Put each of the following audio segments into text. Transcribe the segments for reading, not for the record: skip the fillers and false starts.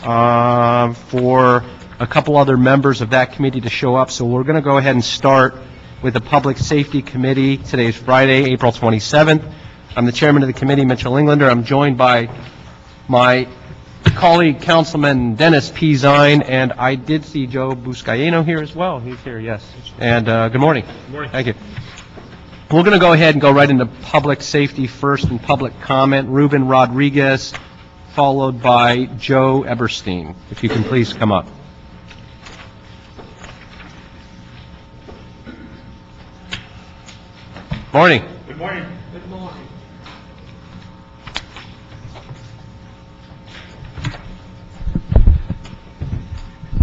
for a couple other members of that committee to show up. So we're going to go ahead and start with the Public Safety Committee. Today is Friday, April 27th. I'm the chairman of the committee, Mitchell Englander. I'm joined by my colleague, Councilman Dennis P. Zine, and I did see Joe Buscaino here as well. He's here, yes. And good morning. Good morning. Thank you. We're going to go ahead and go right into public safety first and public comment. Ruben Rodriguez, followed by Joe Eberstein. If you can please come up. Morning. Good morning. Good morning.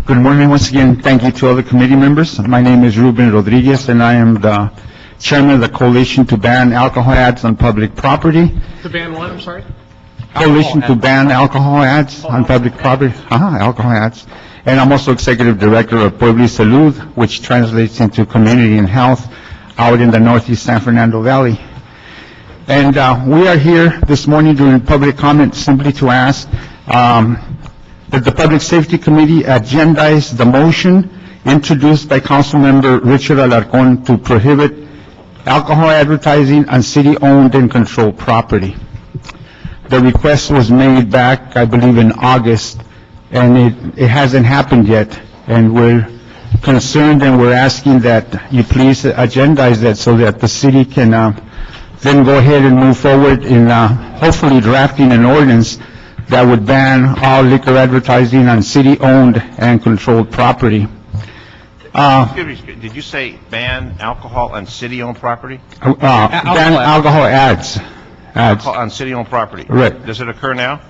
Good morning once again. Thank you to all the committee members. My name is Ruben Rodriguez, and I am the chairman of the Coalition to Ban Alcohol Ads on Public Property. To ban what? I'm sorry? Coalition to Ban Alcohol Ads on Public Property. Alcohol ads. And I'm also executive director of Pueblo y Salud, which translates into community and health, out in the northeast San Fernando Valley. And we are here this morning during public comment simply to ask that the Public Safety Committee agendize the motion introduced by Councilmember Richard Alarcon to prohibit alcohol advertising on city-owned and controlled property. The request was made back, I believe, in August, and it hasn't happened yet. And we're concerned, and we're asking that you please agendize that so that the city can then go ahead and move forward in hopefully drafting an ordinance that would ban all liquor advertising on city-owned and controlled property. Excuse me, did you say ban alcohol on city-owned property? Ban alcohol ads. Alcohol on city-owned property? Right. Does it occur now?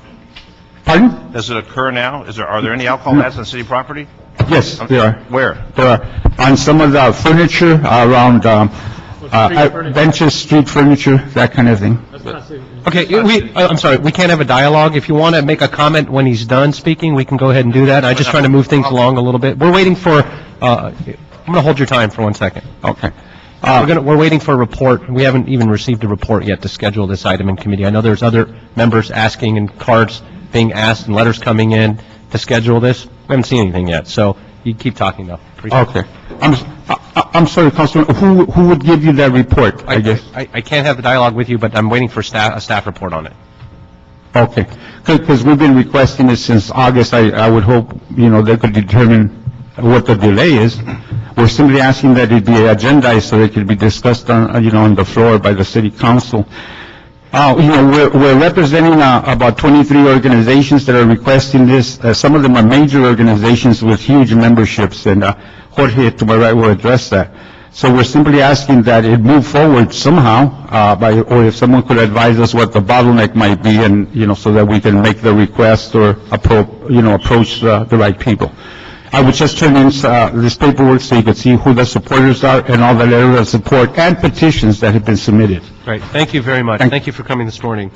Pardon? Does it occur now? Are there any alcohol ads on city property? Yes, there are. Where? There are. On some of the furniture around benches, street furniture, that kind of thing. Okay, I'm sorry, we can't have a dialogue. If you want to make a comment when he's done speaking, we can go ahead and do that. I'm just trying to move things along a little bit. We're waiting for, I'm going to hold your time for 1 second. Okay. We're waiting for a report. We haven't even received a report yet to schedule this item in committee. I know there's other members asking and cards being asked and letters coming in to schedule this. We haven't seen anything yet, so you keep talking though. Okay. I'm sorry, Councilman, who would give you that report, I guess? I can't have the dialogue with you, but I'm waiting for a staff report on it. Okay. Because we've been requesting it since August. I would hope, they could determine what the delay is. We're simply asking that it be agendized so it could be discussed on, on the floor by the city council. We're representing about 23 organizations that are requesting this. Some of them are major organizations with huge memberships, and Jorge, to my right, will address that. So we're simply asking that it move forward somehow, or if someone could advise us what the bottleneck might be, and so that we can make the request or approach the right people. I would just turn in this paperwork so you could see who the supporters are and all the letters of support and petitions that have been submitted. Great. Thank you very much. Thank you for coming this morning.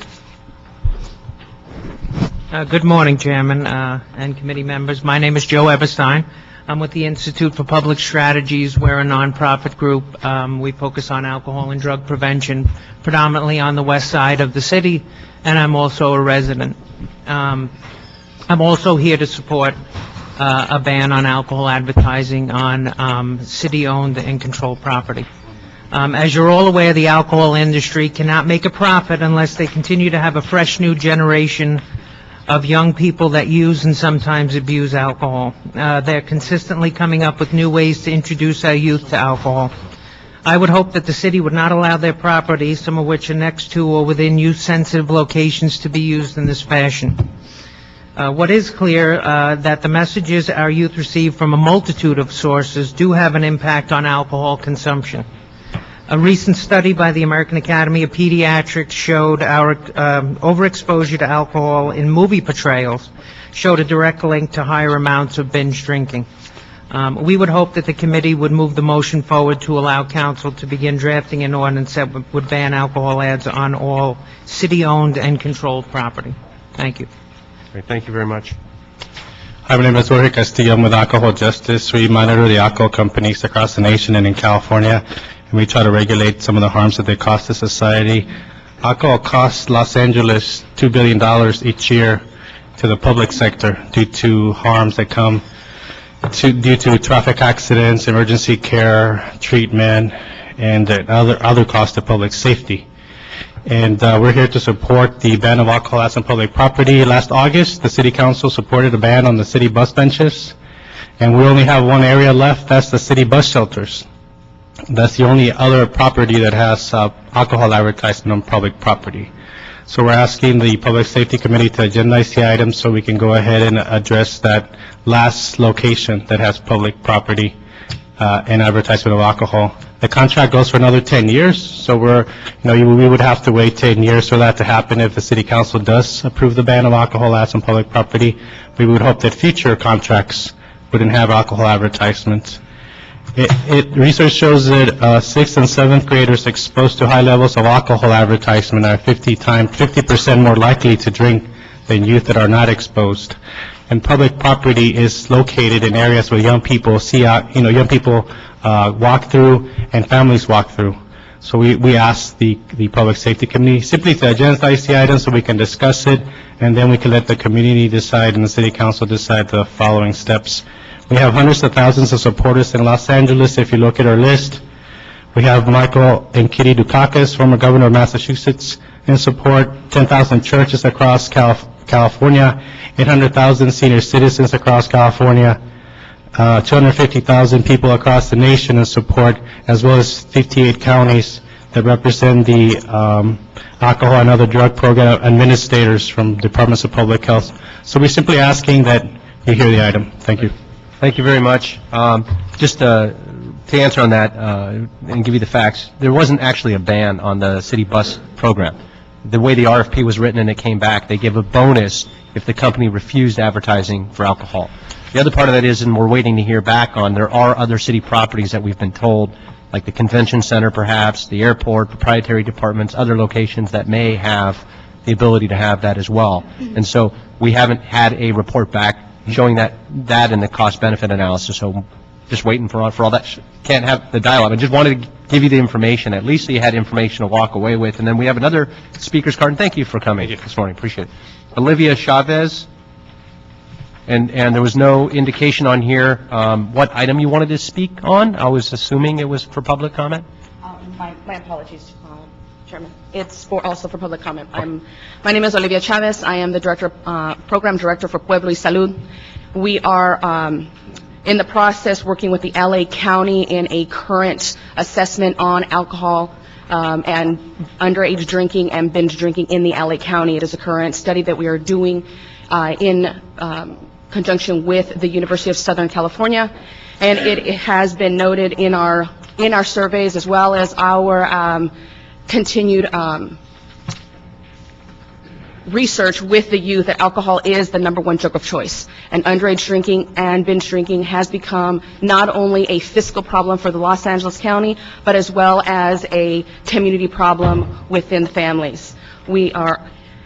Good morning, Chairman and committee members. My name is Joe Eberstein. I'm with the Institute for Public Strategies. We're a nonprofit group. We focus on alcohol and drug prevention, predominantly on the west side of the city, and I'm also a resident. I'm also here to support a ban on alcohol advertising on city-owned and controlled property. As you're all aware, the alcohol industry cannot make a profit unless they continue to have a fresh new generation of young people that use and sometimes abuse alcohol. They're consistently coming up with new ways to introduce our youth to alcohol. I would hope that the city would not allow their properties, some of which are next to or within youth-sensitive locations, to be used in this fashion. What is clear that the messages our youth receive from a multitude of sources do have an impact on alcohol consumption. A recent study by the American Academy of Pediatrics showed our overexposure to alcohol in movie portrayals showed a direct link to higher amounts of binge drinking. We would hope that the committee would move the motion forward to allow council to begin drafting an ordinance that would ban alcohol ads on all city-owned and controlled property. Thank you. Great. Thank you very much. Hi, my name is Jorge Castillo. I'm with Alcohol Justice. We monitor the alcohol companies across the nation and in California, and we try to regulate some of the harms that they cause to society. Alcohol costs Los Angeles $2 billion each year, to the public sector due to harms that come due to traffic accidents, emergency care, treatment, and other costs to public safety. And we're here to support the ban of alcohol as on public property. Last August, the City Council supported a ban on the city bus benches, and we only have one area left, that's the city bus shelters. That's the only other property that has alcohol advertisement on public property. So we're asking the Public Safety Committee to agendize the item so we can go ahead and address that last location that has public property and advertisement of alcohol. The contract goes for another 10 years, so we would have to wait 10 years for that to happen if the City Council does approve the ban of alcohol ads on public property. We would hope that future contracts wouldn't have alcohol advertisements. Research shows that 6th and 7th graders exposed to high levels of alcohol advertisement are 50% more likely to drink than youth that are not exposed. And public property is located in areas where young people young people walk through and families walk through. So we ask the Public Safety Committee simply to agendize the item so we can discuss it, and then we can let the community decide and the City Council decide the following steps. We have hundreds of thousands of supporters in Los Angeles. If you look at our list, we have Michael and Kitty Dukakis, former governor of Massachusetts, in support, 10,000 churches across California, 800,000 senior citizens across California, 250,000 people across the nation in support, as well as 58 counties that represent the alcohol and other drug program administrators from departments of public health. So we're simply asking that you hear the item. Thank you. Thank you very much. Just to answer on that and give you the facts, there wasn't actually a ban on the city bus program. The way the RFP was written and it came back, they give a bonus if the company refused advertising for alcohol. The other part of that is, and we're waiting to hear back on, there are other city properties that we've been told, like the convention center perhaps, the airport, proprietary departments, other locations that may have the ability to have that as well. And so we haven't had a report back showing that in the cost-benefit analysis, so just waiting for all that. Can't have the dialogue. I just wanted to give you the information, at least so you had information to walk away with. And then we have another speaker's card, and thank you for coming this morning. Appreciate it. Olivia Chavez, and there was no indication on here what item you wanted to speak on. I was assuming it was for public comment. My apologies, Chairman. It's also for public comment. My name is Olivia Chavez. I am the program director for Pueblo y Salud. We are in the process working with the LA County in a current assessment on alcohol and underage drinking and binge drinking in the LA County. It is a current study that we are doing in conjunction with the University of Southern California, and it has been noted in our surveys as well as our continued research with the youth that alcohol is the #1 drug of choice. And underage drinking and binge drinking has become not only a fiscal problem for the Los Angeles County, but as well as a community problem within families. We are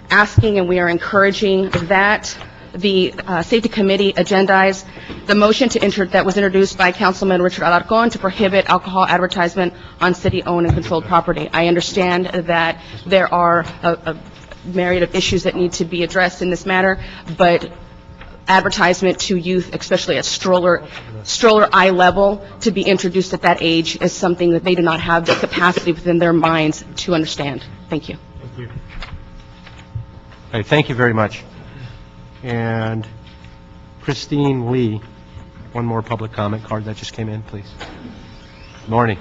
asking and we are encouraging that the Safety Committee agendize the motion that was introduced by Councilman Richard Alarcon to prohibit alcohol advertisement on city-owned and controlled property. I understand that there are a myriad of issues that need to be addressed in this matter, but advertisement to youth, especially at stroller eye level, to be introduced at that age is something that they do not have the capacity within their minds to understand. Thank you. Thank you. Okay, thank you very much. And Christine Lee, one more public comment card that just came in, please. Good morning.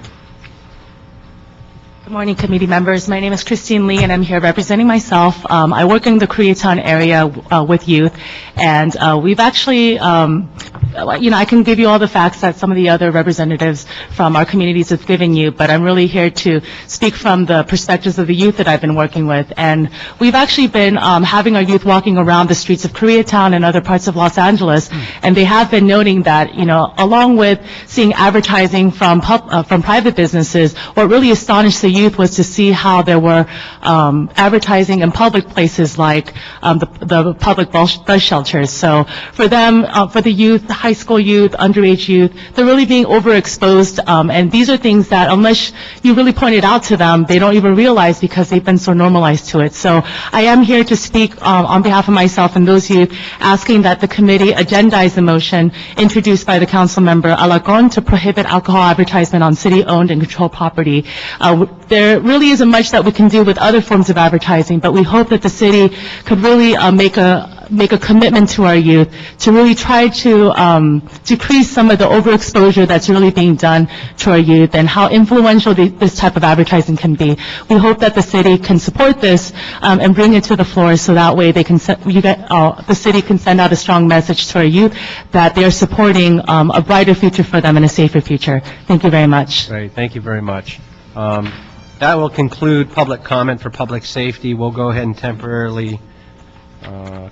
Good morning, committee members. My name is Christine Lee, and I'm here representing myself. I work in the Koreatown area with youth, and we've actually, I can give you all the facts that some of the other representatives from our communities have given you, but I'm really here to speak from the perspectives of the youth that I've been working with. And we've actually been having our youth walking around the streets of Koreatown and other parts of Los Angeles, and they have been noting that, along with seeing advertising from private businesses, what really astonished the youth was to see how there were advertising in public places like the public bus shelters. So for them, for the youth, high school youth, underage youth, they're really being overexposed, and these are things that unless you really point it out to them, they don't even realize because they've been so normalized to it. So I am here to speak on behalf of myself and those youth, asking that the committee agendize the motion introduced by the council member Alarcon to prohibit alcohol advertisement on city-owned and controlled property. There really isn't much that we can do with other forms of advertising, but we hope that the city could really make a commitment to our youth to really try to decrease some of the overexposure that's really being done to our youth and how influential this type of advertising can be. We hope that the city can support this and bring it to the floor so that way they can the city can send out a strong message to our youth that they are supporting a brighter future for them and a safer future. Thank you very much. Great, thank you very much. That will conclude public comment for public safety. We'll go ahead and temporarily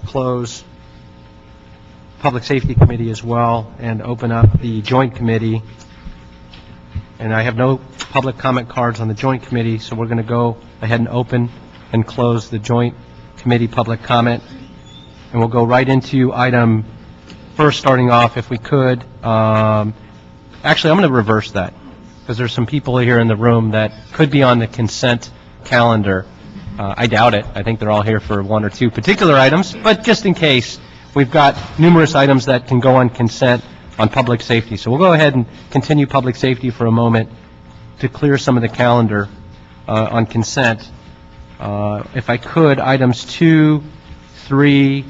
close Public Safety Committee as well and open up the Joint Committee. And I have no public comment cards on the Joint Committee, so we're going to go ahead and open and close the Joint Committee public comment. And we'll go right into item first, starting off, if we could. Actually, I'm going to reverse that, because there's some people here in the room that could be on the consent calendar. I doubt it. I think they're all here for one or two particular items, but just in case, we've got numerous items that can go on consent on public safety. So we'll go ahead and continue public safety for a moment to clear some of the calendar on consent. If I could, items 2, 3,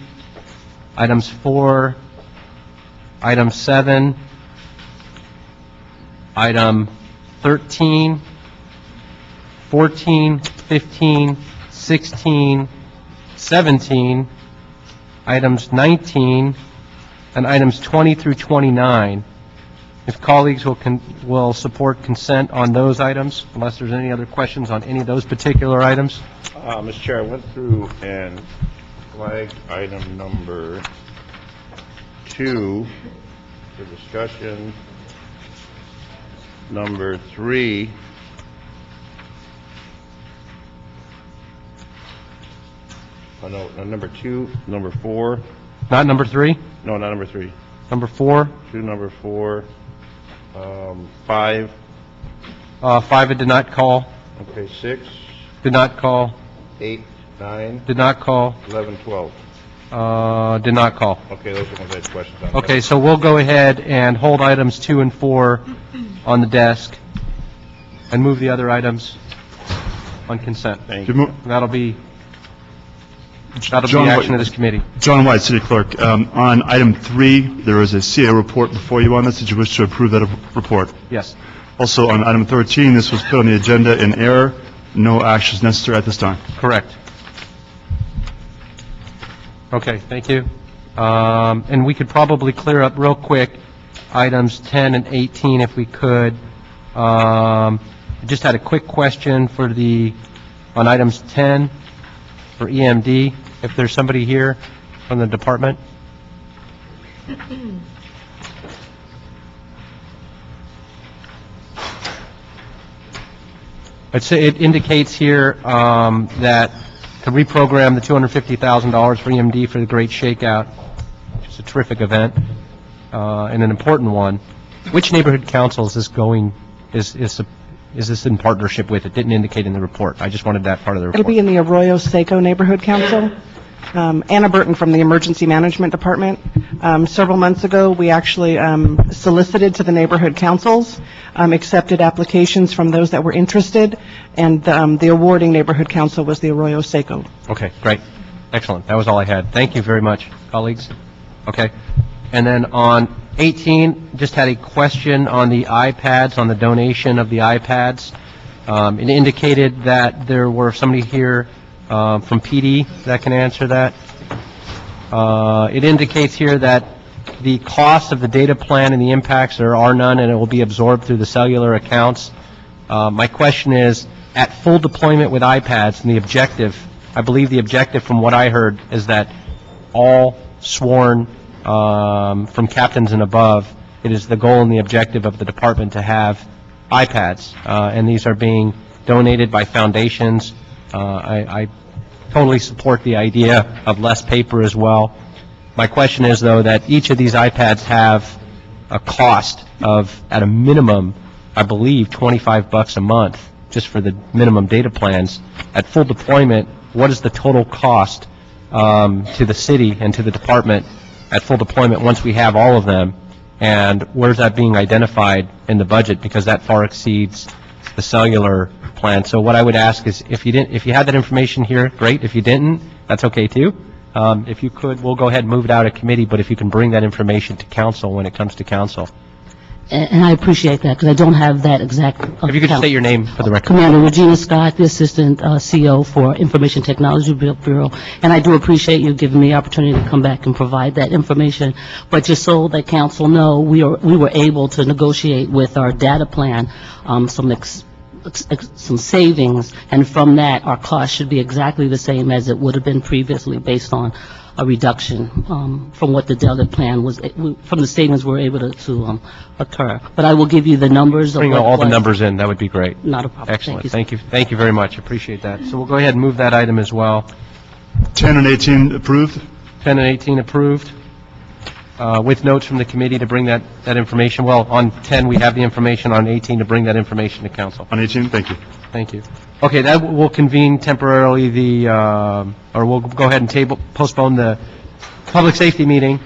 items 4, item 7, item 13, 14, 15, 16, 17, items 19, and items 20 through 29. If colleagues will support consent on those items, unless there's any other questions on any of those particular items. Mr. Chair, I went through and flagged item number 2 for discussion. Number 3. Oh, no, number 2, number 4. Not number 3? No, not number 3. Number 4? 2, number 4. 5. 5 I did not call. Okay, 6. Did not call. 8, 9. Did not call. 11, 12. Did not call. Okay, those are the ones I had questions on. Okay, so we'll go ahead and hold items 2 and 4 on the desk and move the other items on consent. Thank you. That'll be John the action of this committee. John White, City Clerk. On item 3, there is a CA report before you on this. Did you wish to approve that report? Yes. Also, on item 13, this was put on the agenda in error. No action is necessary at this time. Correct. Okay, thank you. And we could probably clear up real quick items 10 and 18 if we could. I just had a quick question for on items 10 for EMD, if there's somebody here from the department. It indicates here that to reprogram the $250,000 for EMD for the Great Shakeout, which is a terrific event and an important one. Which neighborhood council is this going? Is this in partnership with? It didn't indicate in the report. I just wanted that part of the report. It'll be in the Arroyo Seco Neighborhood Council. Anna Burton from the Emergency Management Department. Several months ago, we actually solicited to the neighborhood councils, accepted applications from those that were interested, and the awarding neighborhood council was the Arroyo Seco. Okay, great. Excellent. That was all I had. Thank you very much, colleagues. Okay. And then on 18, just had a question on the iPads, on the donation of the iPads. It indicated that there were somebody here from PD that can answer that. It indicates here that the cost of the data plan and the impacts there are none, and it will be absorbed through the cellular accounts. My question is, at full deployment with iPads, and the objective, I believe the objective from what I heard is that all sworn from captains and above, it is the goal and the objective of the department to have iPads, and these are being donated by foundations. I totally support the idea of less paper as well. My question is, though, that each of these iPads have a cost of, at a minimum, I believe, $25 a month, just for the minimum data plans. At full deployment, what is the total cost to the city and to the department at full deployment once we have all of them? And where's that being identified in the budget? Because that far exceeds the cellular plan. So what I would ask is, if you had that information here, great. If you didn't, that's okay too. If you could, we'll go ahead and move it out of committee, but if you can bring that information to council when it comes to council. And I appreciate that, because I don't have that exact. If you could state your name for the record. Commander Regina Scott, the Assistant CO for Information Technology Bureau, and I do appreciate you giving me the opportunity to come back and provide that information. But just so that council know, we were able to negotiate with our data plan some savings, and from that, our cost should be exactly the same as it would have been previously, based on a reduction from what the Delta plan was, from the savings we were able to occur. But I will give you the numbers. Bring all the numbers in, that would be great. Not a problem. Excellent. Thank you. Thank you very much. Appreciate that. So we'll go ahead and move that item as well. 10 and 18 approved. 10 and 18 approved, with notes from the committee to bring that information. Well, on 10, we have the information. On 18, to bring that information to council. On 18, thank you. Thank you. Okay, that will convene temporarily or we'll go ahead and postpone the public safety meeting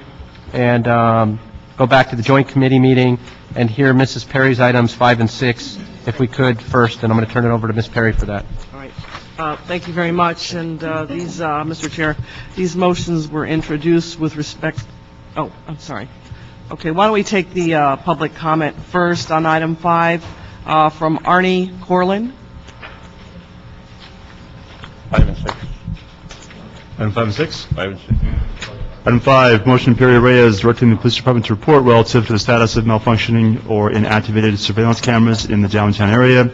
and go back to the joint committee meeting and hear Mrs. Perry's items 5 and 6, if we could first, and I'm going to turn it over to Ms. Perry for that. All right. Thank you very much. And these, Mr. Chair, these motions were introduced with respect. Oh, I'm sorry. Okay, why don't we take the public comment first on item 5 from Arnie Corlin. 5 and 6. Item 5 and 6? 5 and 6. Item 5, motion Perry Reyes directing the police department to report relative to the status of malfunctioning or inactivated surveillance cameras in the downtown area.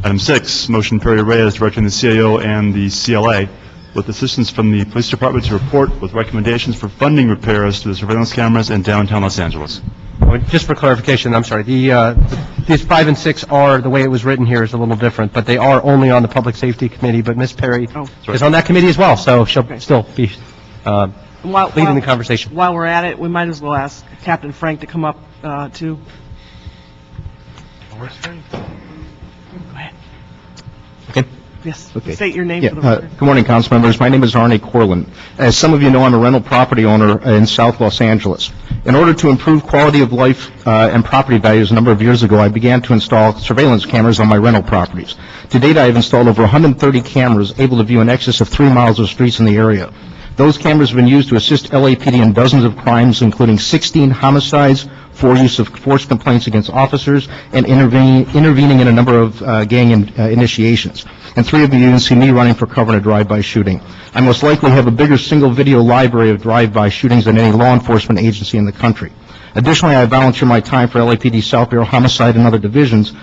Item 6, motion Perry Reyes directing the CAO and the CLA with assistance from the police department to report with recommendations for funding repairs to the surveillance cameras in downtown Los Angeles. Just for clarification, I'm sorry, these 5 and 6 are, the way it was written here is a little different, but they are only on the Public Safety Committee, but Ms. Perry is on that committee as well, so she'll still be leading the conversation. While we're at it, we might as well ask Captain Frank to come up, too. Go ahead. Okay. Yes. Okay. State your name for the record. Good morning, council members. My name is Arnie Corlin. As some of you know, I'm a rental property owner in South Los Angeles. In order to improve quality of life and property values a number of years ago, I began to install surveillance cameras on my rental properties. To date, I have installed over 130 cameras able to view in excess of 3 miles of streets in the area. Those cameras have been used to assist LAPD in dozens of crimes, including 16 homicides, 4 use of force complaints against officers, and intervening in a number of gang initiations. And 3 of you even see me running for cover in a drive-by shooting. I most likely have a bigger single video library of drive-by shootings than any law enforcement agency in the country. Additionally, I volunteer my time for LAPD South Bureau Homicide and other divisions,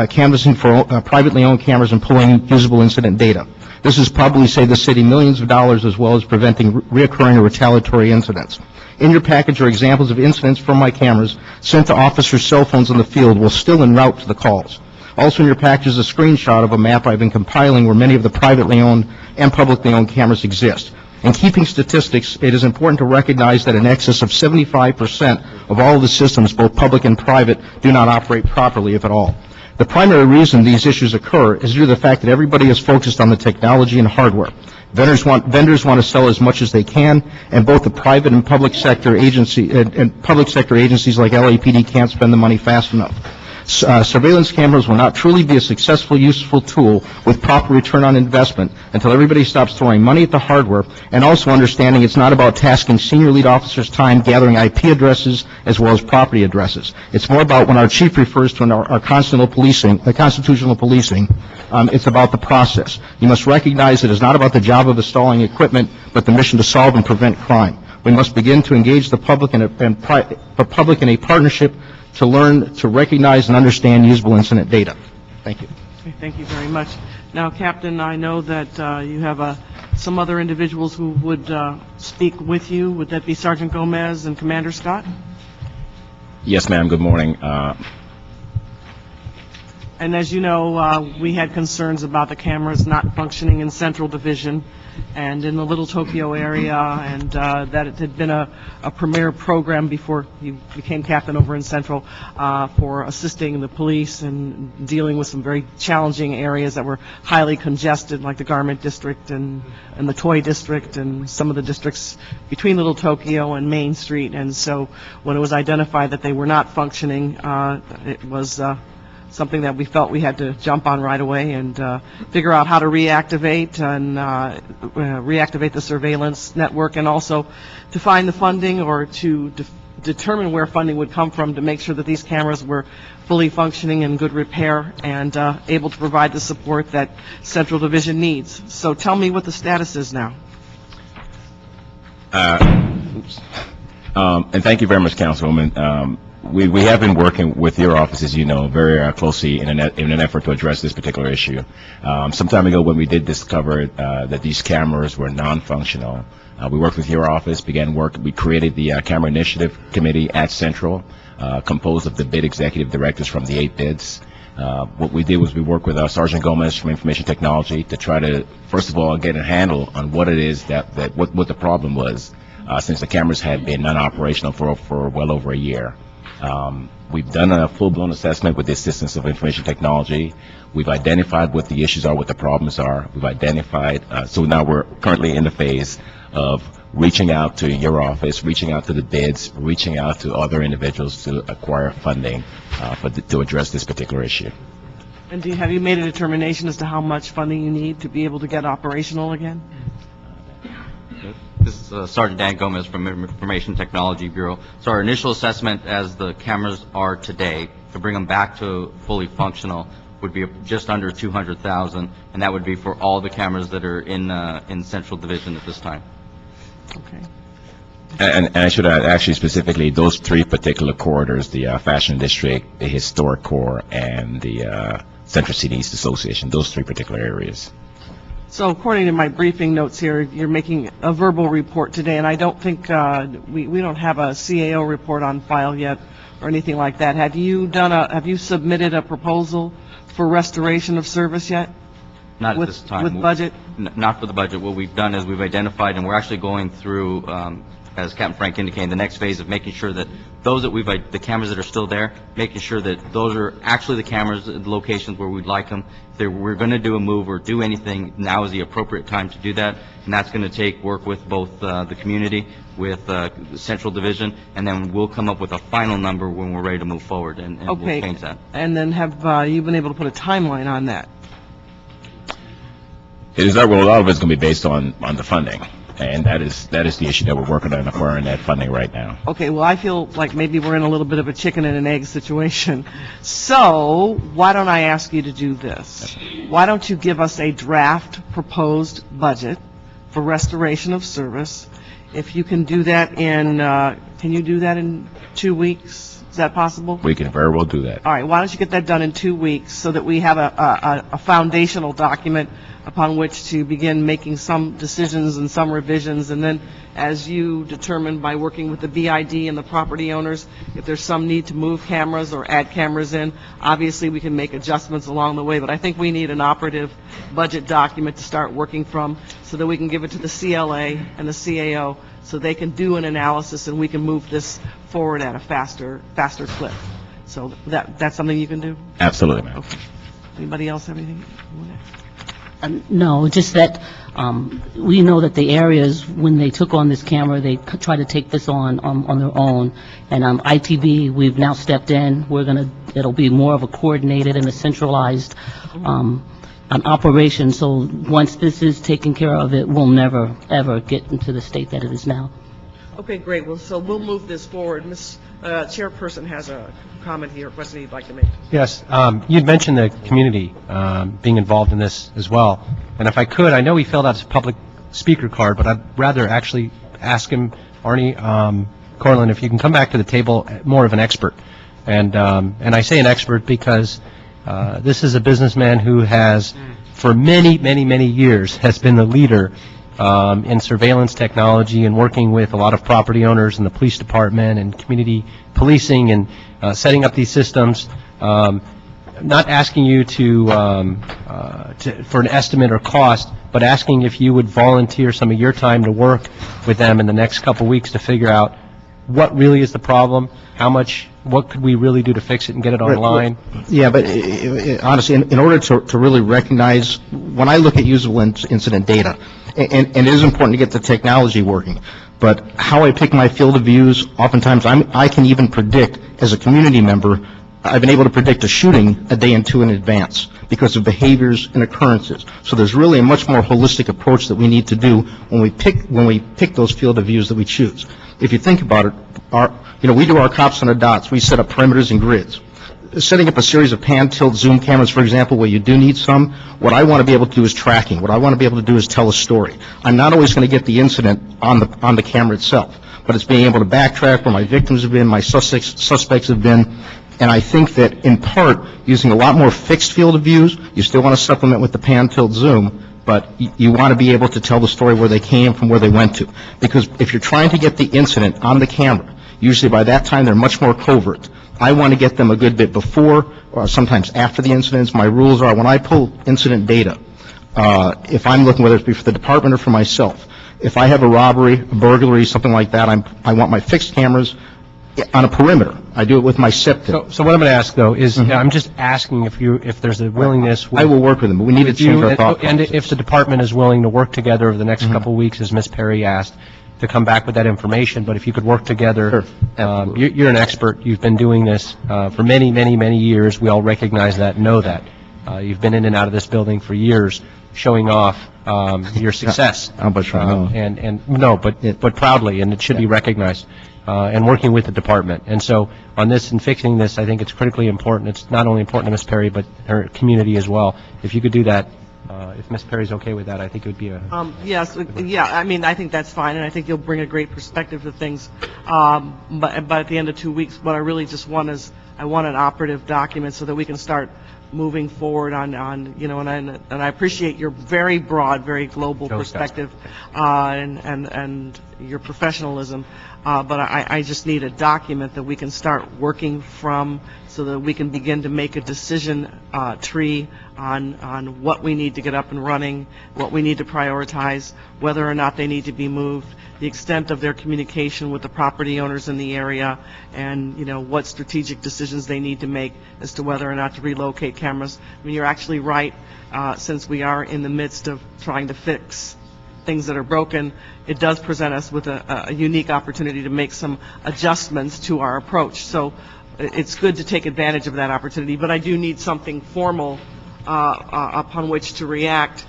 canvassing for privately owned cameras and pulling usable incident data. This has probably saved the city millions of dollars, as well as preventing reoccurring or retaliatory incidents. In your package are examples of incidents from my cameras sent to officers' cell phones in the field while still en route to the calls. Also in your package is a screenshot of a map I've been compiling where many of the privately owned and publicly owned cameras exist. In keeping statistics, it is important to recognize that in excess of 75% of all of the systems, both public and private, do not operate properly, if at all. The primary reason these issues occur is due to the fact that everybody is focused on the technology and hardware. Vendors want to sell as much as they can, and both the private and public sector agencies like LAPD can't spend the money fast enough. Surveillance cameras will not truly be a successful, useful tool with proper return on investment until everybody stops throwing money at the hardware and also understanding it's not about tasking senior lead officers' time gathering IP addresses as well as property addresses. It's more about when our chief refers to our constitutional policing, it's about the process. You must recognize that it's not about the job of installing equipment, but the mission to solve and prevent crime. We must begin to engage the public in a partnership to learn to recognize and understand usable incident data. Thank you. Okay, thank you very much. Now, Captain, I know that you have some other individuals who would speak with you. Would that be Sergeant Gomez and Commander Scott? Yes, ma'am. Good morning. And as you know, we had concerns about the cameras not functioning in Central Division and in the Little Tokyo area, and that it had been a premier program before you became captain over in Central for assisting the police and dealing with some very challenging areas that were highly congested, like the Garment District and the Toy District and some of the districts between Little Tokyo and Main Street. And so when it was identified that they were not functioning, it was something that we felt we had to jump on right away and figure out how to reactivate the surveillance network, and also to find the funding or to determine where funding would come from to make sure that these cameras were fully functioning in good repair and able to provide the support that Central Division needs. So tell me what the status is now. And thank you very much, Councilwoman. We have been working with your office, as you know, very closely in an effort to address this particular issue. Some time ago, when we did discover that these cameras were non-functional, we worked with your office, began work. We created the Camera Initiative Committee at Central, composed of the bid executive directors from the 8 bids. What we did was we worked with Sergeant Gomez from Information Technology to try to, first of all, get a handle on what it is what the problem was, since the cameras had been non-operational for well over a year. We've done a full-blown assessment with the assistance of Information Technology. We've identified what the issues are, what the problems are. We've identified, so now we're currently in the phase of reaching out to your office, reaching out to the bids, reaching out to other individuals to acquire funding to address this particular issue. And have you made a determination as to how much funding you need to be able to get operational again? This is Sergeant Dan Gomez from Information Technology Bureau. So our initial assessment, as the cameras are today, to bring them back to fully functional would be just under $200,000, and that would be for all the cameras that are in Central Division at this time. Okay. And I should add, actually, specifically, those 3 particular corridors, the Fashion District, the Historic Core, and the Central City East Association, those 3 particular areas. So according to my briefing notes here, you're making a verbal report today, and I don't think we don't have a CAO report on file yet or anything like that. Have you submitted a proposal for restoration of service yet? Not at this time. With budget? Not for the budget. What we've done is we've identified, and we're actually going through, as Captain Frank indicated, the next phase of making sure that those that the cameras that are still there, making sure that those are actually the cameras, the locations where we'd like them. If we're going to do a move or do anything, now is the appropriate time to do that, and that's going to take work with both the community, with Central Division, and then we'll come up with a final number when we're ready to move forward, and we'll change that. And then have you been able to put a timeline on that? It is that, well, a lot of it's going to be based on the funding, and that is the issue that we're working on acquiring that funding right now. Okay, well, I feel like maybe we're in a little bit of a chicken and an egg situation. So why don't I ask you to do this? Why don't you give us a draft proposed budget for restoration of service? If you can do that can you do that in 2 weeks? Is that possible? We can very well do that. All right, why don't you get that done in 2 weeks so that we have a foundational document upon which to begin making some decisions and some revisions, and then as you determine by working with the BID and the property owners, if there's some need to move cameras or add cameras in, obviously we can make adjustments along the way, but I think we need an operative budget document to start working from so that we can give it to the CLA and the CAO so they can do an analysis and we can move this forward at a faster clip. So that's something you can do? Absolutely, ma'am. Okay. Anybody else have anything? No, just that we know that the areas, when they took on this camera, they tried to take this on their own. And ITB, we've now stepped in. It'll be more of a coordinated and a centralized an operation. So once this is taken care of, it will never, ever get into the state that it is now. Okay, great. Well, so we'll move this forward. Ms. Chairperson has a comment here, question he'd like to make. Yes, you'd mentioned the community being involved in this as well. And if I could, I know he filled out his public speaker card, but I'd rather actually ask him, Arnie Corlin, if you can come back to the table more of an expert. And I say an expert because this is a businessman who has, for many, many, many years, has been the leader in surveillance technology and working with a lot of property owners and the police department and community policing and setting up these systems. not asking you for an estimate or cost, but asking if you would volunteer some of your time to work with them in the next couple weeks to figure out what really is the problem, what could we really do to fix it and get it online? Yeah, but honestly, in order to really recognize, when I look at usable incident data, and it is important to get the technology working, but how I pick my field of views, oftentimes I can even predict, as a community member, I've been able to predict a shooting a day and two in advance because of behaviors and occurrences. So there's really a much more holistic approach that we need to do when we pick those field of views that we choose. If you think about it, we do our cops on the dots. We set up perimeters and grids. Setting up a series of pan-tilt zoom cameras, for example, where you do need some, what I want to be able to do is tracking. What I want to be able to do is tell a story. I'm not always going to get the incident on the camera itself, but it's being able to backtrack where my victims have been, my suspects have been. And I think that, in part, using a lot more fixed field of views, you still want to supplement with the pan-tilt zoom, but you want to be able to tell the story where they came from, where they went to. Because if you're trying to get the incident on the camera, usually by that time they're much more covert. I want to get them a good bit before or sometimes after the incidents. My rules are, when I pull incident data, if I'm looking, whether it be for the department or for myself, if I have a robbery, a burglary, something like that, I want my fixed cameras on a perimeter. I do it with my SIP. So what I'm going to ask, though, is I'm just asking if there's a willingness. I will work with them, but we need to change our thought process. And if the department is willing to work together over the next couple of weeks, as Ms. Perry asked, to come back with that information. But if you could work together, you're an expert. You've been doing this for many, many, many years. We all recognize that, know that. You've been in and out of this building for years, showing off your success. But proudly, and it should be recognized. And working with the department. And so on this and fixing this, I think it's critically important. It's not only important to Ms. Perry, but her community as well. If you could do that, if Ms. Perry's okay with that, I think it would be a... Yes, yeah, I mean, I think that's fine, and I think you'll bring a great perspective to things. But at the end of 2 weeks, what I really just want is, I want an operative document so that we can start moving forward on and I appreciate your very broad, very global perspective, and your professionalism. But I just need a document that we can start working from so that we can begin to make a decision tree on what we need to get up and running, what we need to prioritize, whether or not they need to be moved, the extent of their communication with the property owners in the area, and, what strategic decisions they need to make as to whether or not to relocate cameras. I mean, you're actually right, since we are in the midst of trying to fix things that are broken, it does present us with a unique opportunity to make some adjustments to our approach. So it's good to take advantage of that opportunity, but I do need something formal upon which to react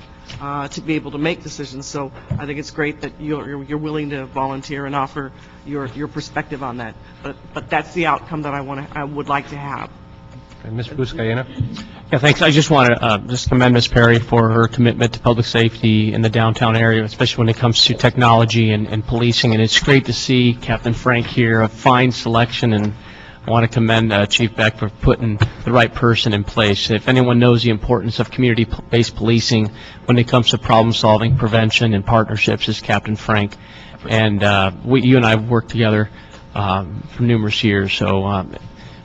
to be able to make decisions. So I think it's great that you're willing to volunteer and offer your perspective on that. But that's the outcome that I would like to have. Mr. Buscaino? Yeah, thanks. I just want to just commend Ms. Perry for her commitment to public safety in the downtown area, especially when it comes to technology and policing. And it's great to see Captain Frank here, a fine selection, and I want to commend Chief Beck for putting the right person in place. If anyone knows the importance of community-based policing when it comes to problem-solving, prevention, and partnerships, is Captain Frank. And you and I have worked together for numerous years. So,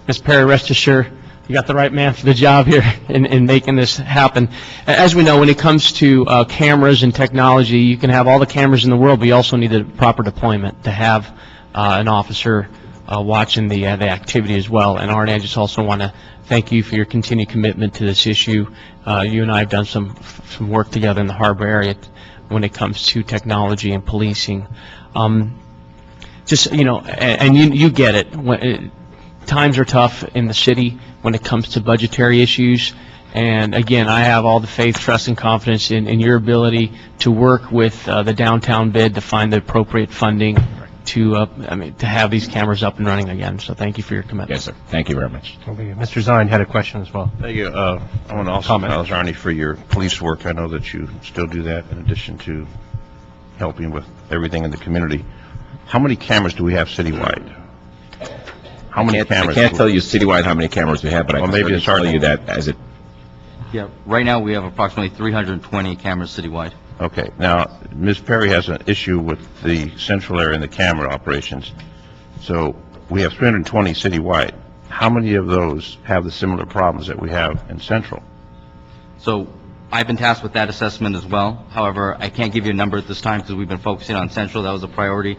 Ms. Perry, rest assured, you got the right man for the job here in making this happen. As we know, when it comes to cameras and technology, you can have all the cameras in the world, but you also need the proper deployment to have an officer watching the activity as well. And Art, I just also want to thank you for your continued commitment to this issue. You and I have done some work together in the harbor area when it comes to technology and policing. And you get it. Times are tough in the city when it comes to budgetary issues. And again, I have all the faith, trust, and confidence in your ability to work with the downtown bid to find the appropriate funding to have these cameras up and running again. So thank you for your commitment. Yes, sir. Thank you very much. Mr. Zine had a question as well. Thank you. I want to also acknowledge Arnie for your police work. I know that you still do that in addition to helping with everything in the community. How many cameras do we have citywide? How many cameras? I can't tell you citywide how many cameras we have, but I can maybe tell you that as it... Yeah, right now we have approximately 320 cameras citywide. Okay. Now, Ms. Perry has an issue with the central area and the camera operations. So we have 320 citywide. how many of those have the similar problems that we have in Central? So I've been tasked with that assessment as well. However, I can't give you a number at this time because we've been focusing on Central. That was a priority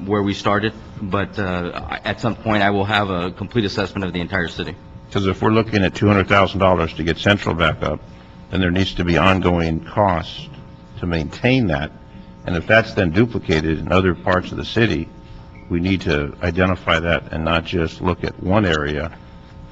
where we started. But at some point, I will have a complete assessment of the entire city. Because if we're looking at $200,000 to get Central back up, then there needs to be ongoing costs to maintain that. And if that's then duplicated in other parts of the city, we need to identify that and not just look at one area,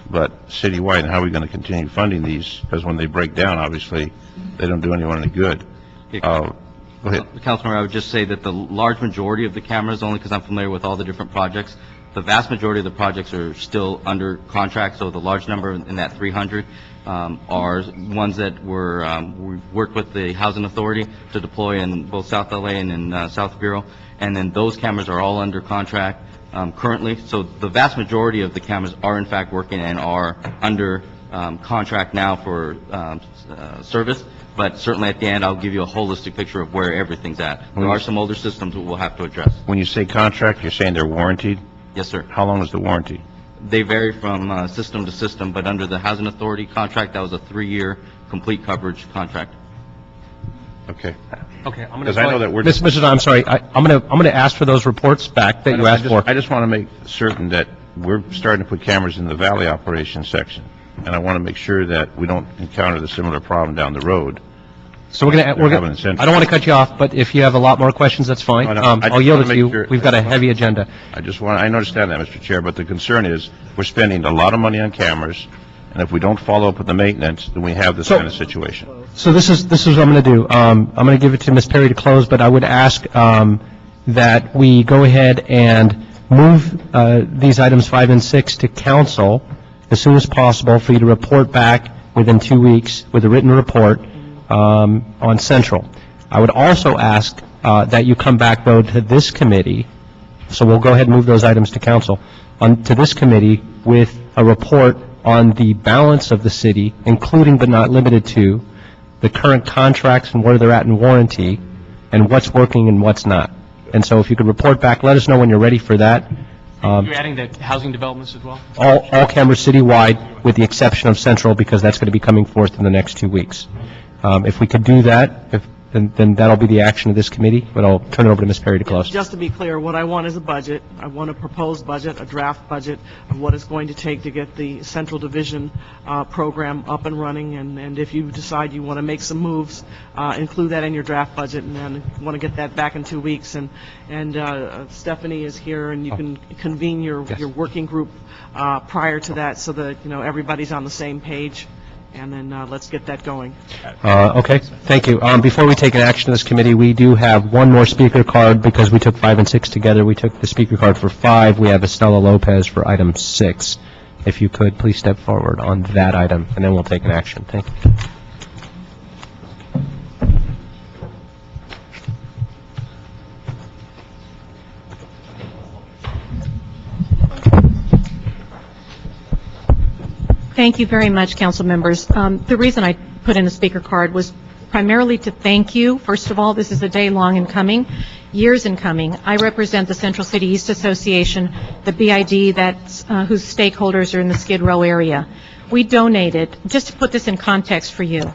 but citywide. And how are we going to continue funding these? Because when they break down, obviously, they don't do anyone any good. Go ahead. Councilmember, I would just say that the large majority of the cameras, only because I'm familiar with all the different projects, the vast majority of the projects are still under contract, so the large number in that 300 are ones that we worked with the Housing Authority to deploy in both South LA and in South Bureau, and then those cameras are all under contract currently. So the vast majority of the cameras are in fact working and are under contract now for service, but certainly at the end I'll give you a holistic picture of where everything's at. There are some older systems that we'll have to address. When you say contract, you're saying they're warranted? Yes, sir. How long is the warranty? They vary from system to system, but under the Housing Authority contract, that was a 3-year complete coverage contract. Okay. Okay, I'm Because I know that we're... Mr. I'm sorry, I'm going to ask for those reports back that you asked for. I just want to make certain that we're starting to put cameras in the Valley operations section, and I want to make sure that we don't encounter the similar problem down the road. So I don't want to cut you off, but if you have a lot more questions, that's fine. No, I just I'll yield it wanna to you. make sure- We've got a heavy agenda. I understand that, Mr. Chair, but the concern is we're spending a lot of money on cameras, and if we don't follow up with the maintenance, then we have this kind of situation. So this is what I'm going to do. I'm going to give it to Ms. Perry to close, but I would ask that we go ahead and move these items 5 and 6 to council as soon as possible for you to report back within 2 weeks with a written report on Central. I would also ask that you come back, though, to this committee, so we'll go ahead and move those items to council, to this committee with a report on the balance of the city, including but not limited to the current contracts and where they're at in warranty, and what's working and what's not. And so if you could report back, let us know when you're ready for that. You're adding the housing developments as well? All cameras citywide, with the exception of Central, because that's going to be coming forth in the next 2 weeks. If we could do that, then that'll be the action of this committee, but I'll turn it over to Ms. Perry to close. Just to be clear, what I want is a budget. I want a proposed budget, a draft budget of what it's going to take to get the Central Division program up and running, and if you decide you want to make some moves, include that in your draft budget, and then want to get that back in 2 weeks. And Stephanie is here, and you can convene your working group prior to that so that, everybody's on the same page. And then let's get that going. Okay, thank you. Before we take an action in this committee, we do have one more speaker card because we took 5 and 6 together. We took the speaker card for 5. We have Estela Lopez for item 6. If you could, please step forward on that item, and then we'll take an action. Thank you. Thank you very much, council members. The reason I put in a speaker card was primarily to thank you. First of all, this is a day long in coming, years in coming. I represent the Central City East Association, the BID whose stakeholders are in the Skid Row area. We donated, just to put this in context for you,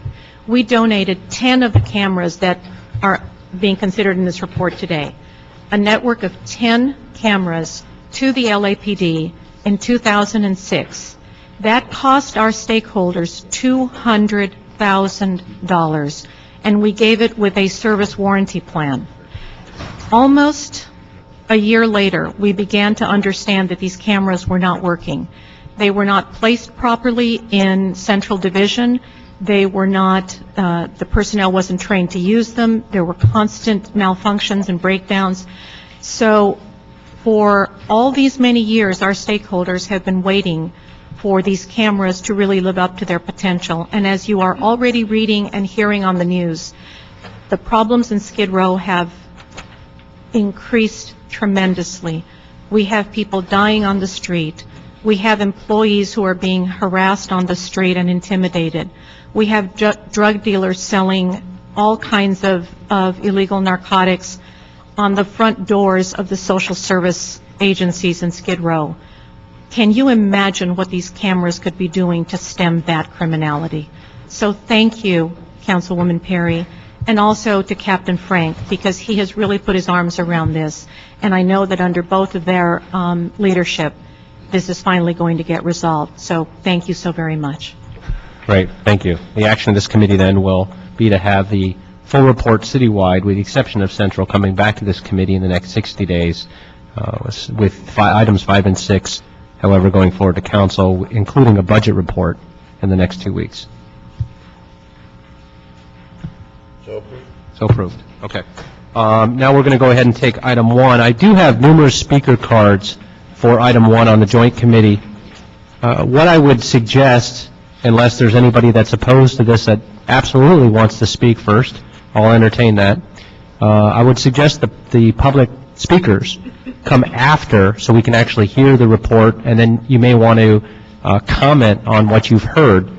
we donated 10 of the cameras that are being considered in this report today. A network of 10 cameras to the LAPD in 2006. That cost our stakeholders $200,000, and we gave it with a service warranty plan. Almost a year later, we began to understand that these cameras were not working. They were not placed properly in Central Division. They were not, the personnel wasn't trained to use them. There were constant malfunctions and breakdowns. So for all these many years, our stakeholders have been waiting for these cameras to really live up to their potential. And as you are already reading and hearing on the news, the problems in Skid Row have increased tremendously. We have people dying on the street. We have employees who are being harassed on the street and intimidated. We have drug dealers selling all kinds of illegal narcotics on the front doors of the social service agencies in Skid Row. can you imagine what these cameras could be doing to stem that criminality? So thank you, Councilwoman Perry, and also to Captain Frank, because he has really put his arms around this. And I know that under both of their leadership, this is finally going to get resolved. So thank you so very much. Great, thank you. The action of this committee then will be to have the full report citywide, with the exception of Central, coming back to this committee in the next 60 days, with items 5 and 6, however, going forward to council, including a budget report in the next 2 weeks. So approved. Okay. Now we're going to go ahead and take item 1. I do have numerous speaker cards for item 1 on the joint committee. What I would suggest, unless there's anybody that's opposed to this that absolutely wants to speak first, I'll entertain that. I would suggest the public speakers come after so we can actually hear the report, and then you may want to comment on what you've heard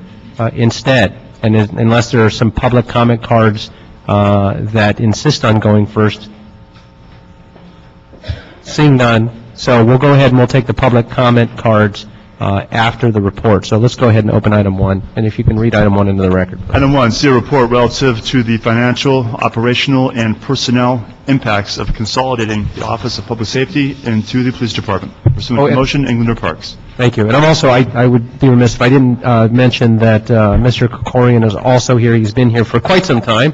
instead. And unless there are some public comment cards that insist on going first, seeing none. So we'll go ahead and we'll take the public comment cards after the report. So let's go ahead and open item 1, and if you can read item 1 into the record. Item 1, see a report relative to the financial, operational, and personnel impacts of consolidating the Office of Public Safety into the Police Department. Pursuant to motion, Englander Parks. Thank you. And I'm also, I would be remiss if I didn't mention that Mr. Kokorian is also here. He's been here for quite some time,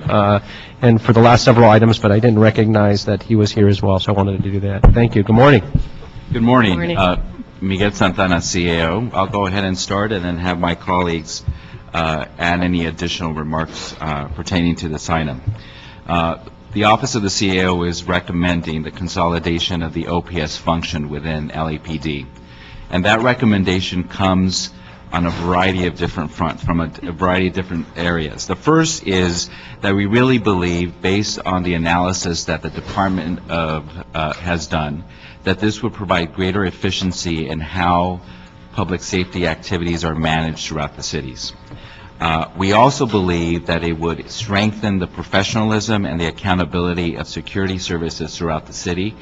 and for the last several items, but I didn't recognize that he was here as well, so I wanted to do that. Thank you. Good morning. Good morning. Good morning. Miguel Santana, CAO. I'll go ahead and start and then have my colleagues add any additional remarks pertaining to this item. The Office of the CAO is recommending the consolidation of the OPS function within LAPD. And that recommendation comes on a variety of different fronts, from a variety of different areas. The first is that we really believe, based on the analysis that the department has done, that this would provide greater efficiency in how public safety activities are managed throughout the cities. We also believe that it would strengthen the professionalism and the accountability of security services throughout the city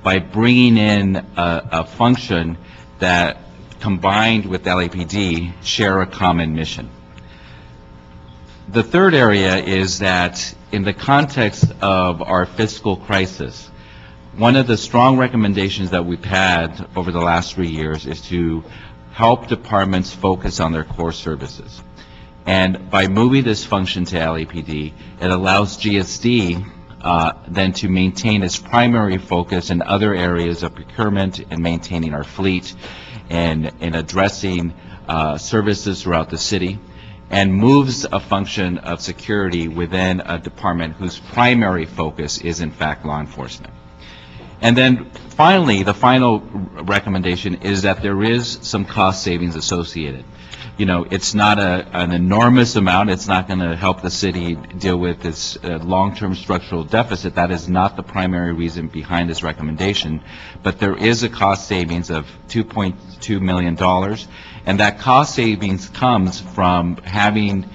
by bringing in a function that, combined with LAPD, share a common mission. The third area is that in the context of our fiscal crisis, one of the strong recommendations that we've had over the last 3 years is to help departments focus on their core services. And by moving this function to LAPD, it allows GSD then to maintain its primary focus in other areas of procurement and maintaining our fleet and in addressing services throughout the city, and moves a function of security within a department whose primary focus is in fact law enforcement. And then finally, the final recommendation is that there is some cost savings associated. You know, it's not an enormous amount. It's not going to help the city deal with its long-term structural deficit. That is not the primary reason behind this recommendation. But there is a cost savings of $2.2 million. And that cost savings comes from having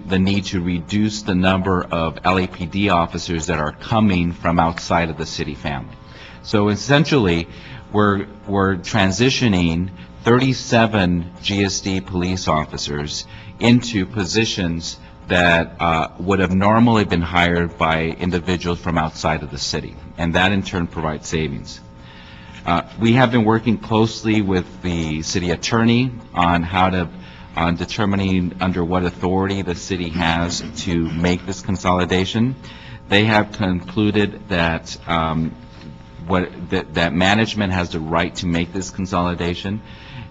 the need to reduce the number of LAPD officers that are coming from outside of the city family. So essentially, we're transitioning 37 GSD police officers into positions that would have normally been hired by individuals from outside of the city, and that in turn provides savings. We have been working closely with the city attorney on determining under what authority the city has to make this consolidation. They have concluded that that management has the right to make this consolidation,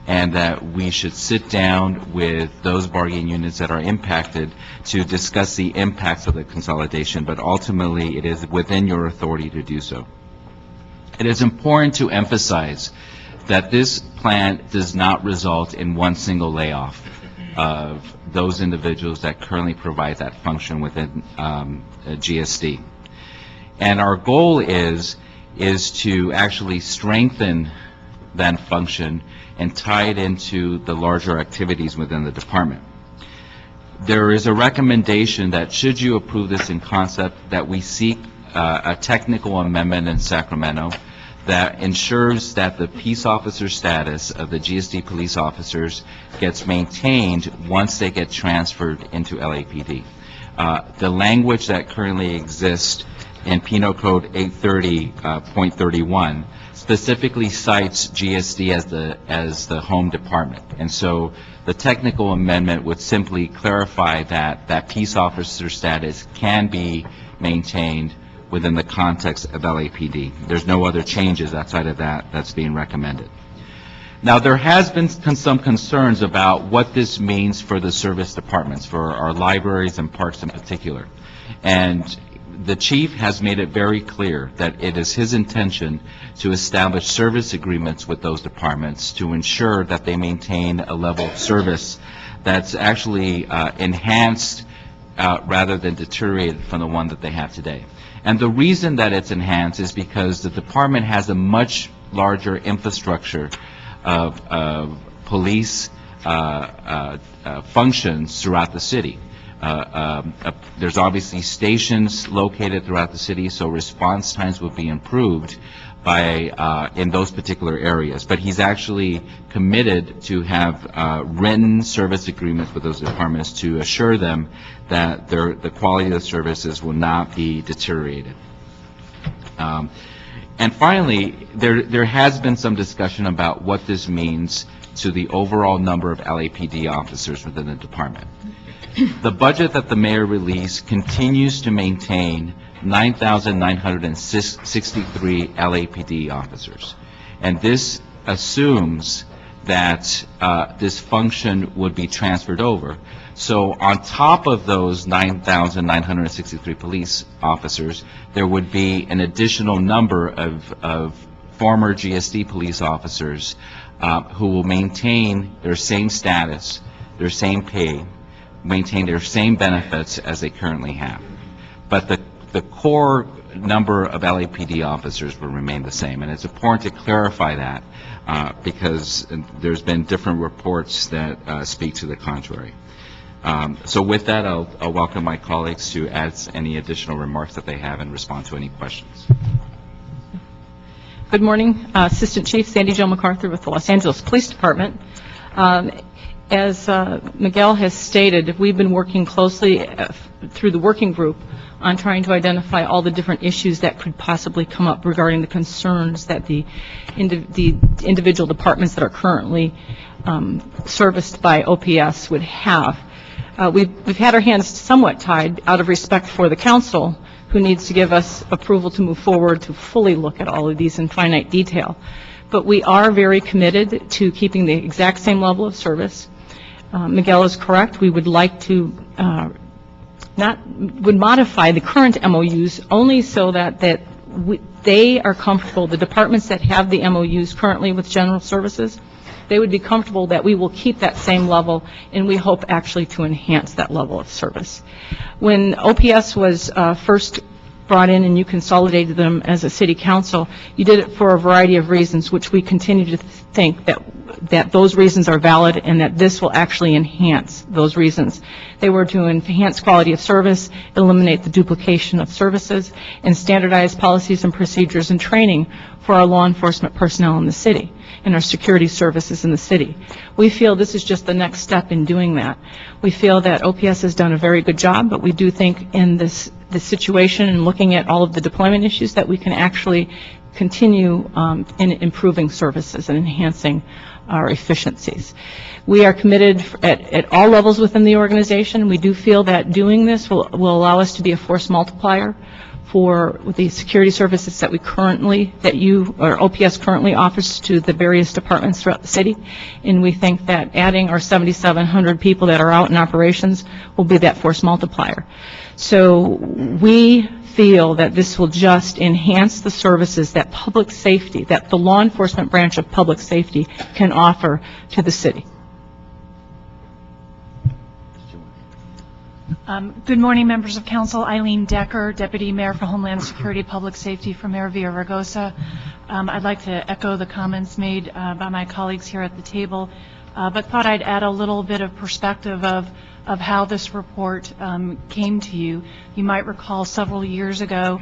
and that we should sit down with those bargaining units that are impacted to discuss the impacts of the consolidation, but ultimately it is within your authority to do so. It is important to emphasize that this plan does not result in one single layoff of those individuals that currently provide that function within GSD. And our goal is to actually strengthen that function and tie it into the larger activities within the department. There is a recommendation that, should you approve this in concept, that we seek a technical amendment in Sacramento that ensures that the peace officer status of the GSD police officers gets maintained once they get transferred into LAPD. The language that currently exists in Penal Code 830.31 specifically cites GSD as the home department. And so the technical amendment would simply clarify that peace officer status can be maintained within the context of LAPD. There's no other changes outside of that that's being recommended. Now, there has been some concerns about what this means for the service departments, for our libraries and parks in particular. And the chief has made it very clear that it is his intention to establish service agreements with those departments to ensure that they maintain a level of service that's actually enhanced rather than deteriorated from the one that they have today. And the reason that it's enhanced is because the department has a much larger infrastructure of police functions throughout the city. There's obviously stations located throughout the city, so response times would be improved by in those particular areas. But he's actually committed to have written service agreements with those departments to assure them that the quality of the services will not be deteriorated. And finally, there has been some discussion about what this means to the overall number of LAPD officers within the department. The budget that the mayor released continues to maintain 9,963 LAPD officers. And this assumes that this function would be transferred over. So on top of those 9,963 police officers, there would be an additional number of former GSD police officers who will maintain their same status, their same pay, maintain their same benefits as they currently have. But the core number of LAPD officers will remain the same. And it's important to clarify that because there's been different reports that speak to the contrary. So with that, I'll welcome my colleagues to add any additional remarks that they have and respond to any questions. Good morning. Assistant Chief Sandy Jo MacArthur with the Los Angeles Police Department. As Miguel has stated, we've been working closely through the working group on trying to identify all the different issues that could possibly come up regarding the concerns that the individual departments that are currently serviced by OPS would have. We've had our hands somewhat tied out of respect for the council, who needs to give us approval to move forward to fully look at all of these in finite detail. But we are very committed to keeping the exact same level of service. Miguel is correct. We would like to would modify the current MOUs only so that they are comfortable, the departments that have the MOUs currently with general services, they would be comfortable that we will keep that same level, and we hope actually to enhance that level of service. When OPS was first brought in and you consolidated them as a city council, you did it for a variety of reasons, which we continue to think that those reasons are valid and that this will actually enhance those reasons. They were to enhance quality of service, eliminate the duplication of services, and standardize policies and procedures and training for our law enforcement personnel in the city and our security services in the city. We feel this is just the next step in doing that. We feel that OPS has done a very good job, but we do think in this situation and looking at all of the deployment issues that we can actually continue in improving services and enhancing our efficiencies. We are committed at all levels within the organization. We do feel that doing this will allow us to be a force multiplier for the security services that OPS currently offers to the various departments throughout the city. And we think that adding our 7,700 people that are out in operations will be that force multiplier. So we feel that this will just enhance the services that public safety, that the law enforcement branch of public safety can offer to the city. Good morning, members of council. Eileen Decker, Deputy Mayor for Homeland Security Public Safety for Mayor Villaraigosa. I'd like to echo the comments made by my colleagues here at the table. but thought I'd add a little bit of perspective of how this report came to you. You might recall several years ago,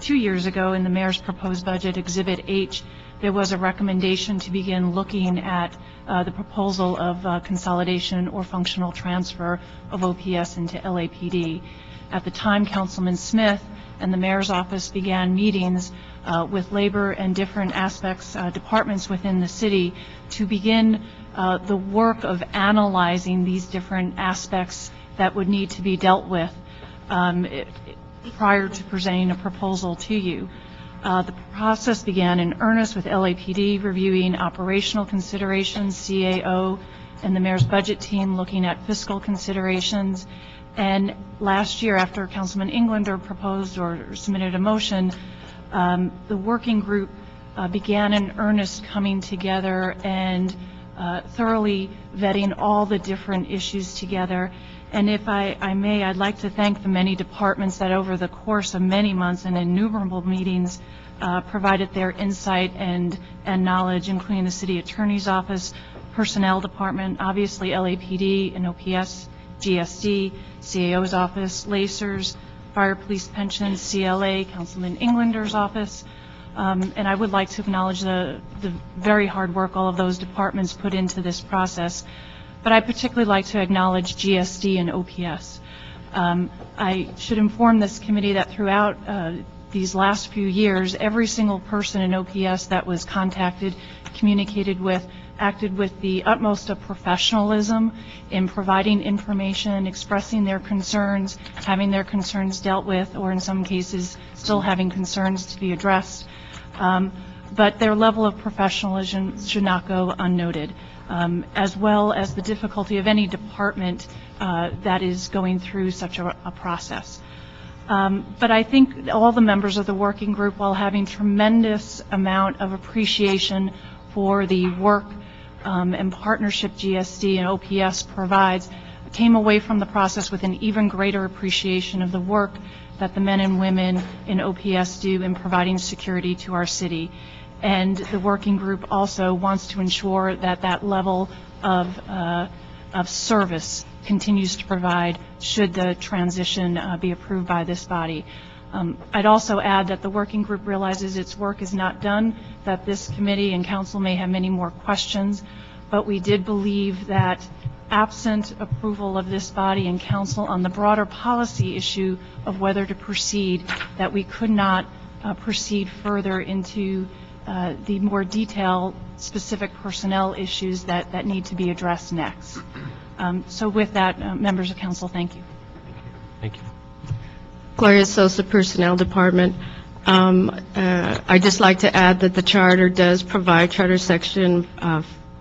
2 years ago, in the mayor's proposed budget, Exhibit H, there was a recommendation to begin looking at the proposal of consolidation or functional transfer of OPS into LAPD. At the time, Councilman Smith and the mayor's office began meetings with labor and different aspects, departments within the city to begin the work of analyzing these different aspects that would need to be dealt with prior to presenting a proposal to you. The process began in earnest with LAPD reviewing operational considerations, CAO, and the mayor's budget team looking at fiscal considerations. And last year, after Councilman Englander proposed or submitted a motion, the working group began in earnest coming together and thoroughly vetting all the different issues together. And if I may, I'd like to thank the many departments that over the course of many months and innumerable meetings provided their insight and knowledge, including the city attorney's office, personnel department, obviously LAPD and OPS, GSD, CAO's office, LACERS, Fire Police Pensions, CLA, Councilman Englander's office. And I would like to acknowledge the very hard work all of those departments put into this process. But I'd particularly like to acknowledge GSD and OPS. I should inform this committee that throughout these last few years, every single person in OPS that was contacted, communicated with, acted with the utmost of professionalism in providing information, expressing their concerns, having their concerns dealt with, or in some cases still having concerns to be addressed. But their level of professionalism should not go unnoted, as well as the difficulty of any department that is going through such a process. But I think all the members of the working group, while having tremendous amount of appreciation for the work and partnership GSD and OPS provides, came away from the process with an even greater appreciation of the work that the men and women in OPS do in providing security to our city. And the working group also wants to ensure that that level of service continues to provide should the transition be approved by this body. I'd also add that the working group realizes its work is not done, that this committee and council may have many more questions, but we did believe that absent approval of this body and council on the broader policy issue of whether to proceed, that we could not proceed further into the more detailed, specific personnel issues that need to be addressed next. So with that, members of council, thank you. Thank you. Gloria Sosa, Personnel Department. I'd just like to add that the charter does provide, Charter Section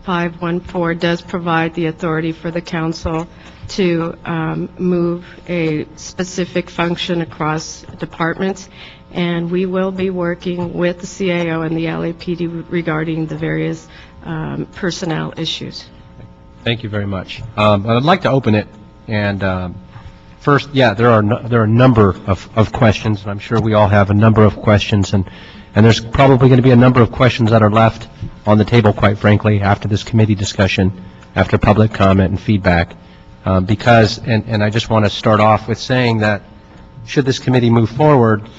514 does provide the authority for the council to move a specific function across departments, and we will be working with the CAO and the LAPD regarding the various personnel issues. Thank you very much. I'd like to open it, and first, yeah, there are a number of questions, and I'm sure we all have a number of questions, and there's probably going to be a number of questions that are left on the table, quite frankly, after this committee discussion, after public comment and feedback, because, and I just want to start off with saying that should this committee move forward,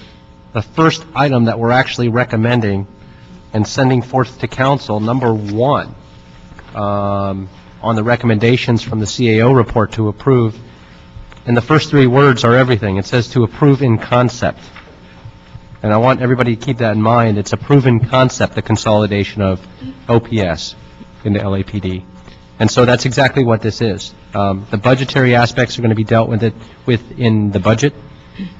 the first item that we're actually recommending and sending forth to council, number one, on the recommendations from the CAO report to approve, and the first three words are everything. It says to approve in concept. And I want everybody to keep that in mind. It's a proven concept, the consolidation of OPS into LAPD. And so that's exactly what this is. The budgetary aspects are going to be dealt with in the budget.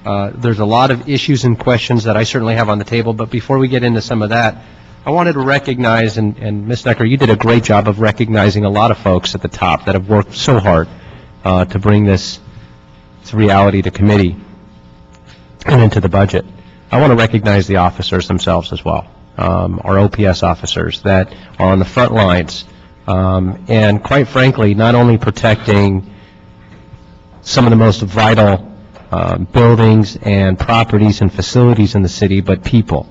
There's a lot of issues and questions that I certainly have on the table, but before we get into some of that, I wanted to recognize, and Ms. Necker, you did a great job of recognizing a lot of folks at the top that have worked so hard to bring this to reality to committee and into the budget. I want to recognize the officers themselves as well, our OPS officers that are on the front lines, and quite frankly, not only protecting some of the most vital buildings and properties and facilities in the city, but people.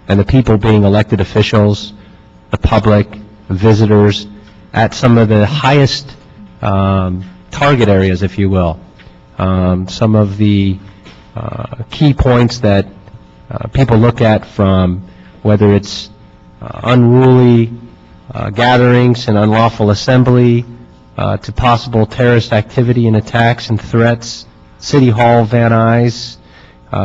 And the people being elected officials, the public, the visitors, at some of the highest target areas, if you will. Some of the key points that people look at, from whether it's unruly gatherings and unlawful assembly to possible terrorist activity and attacks and threats, City Hall, Van Nuys,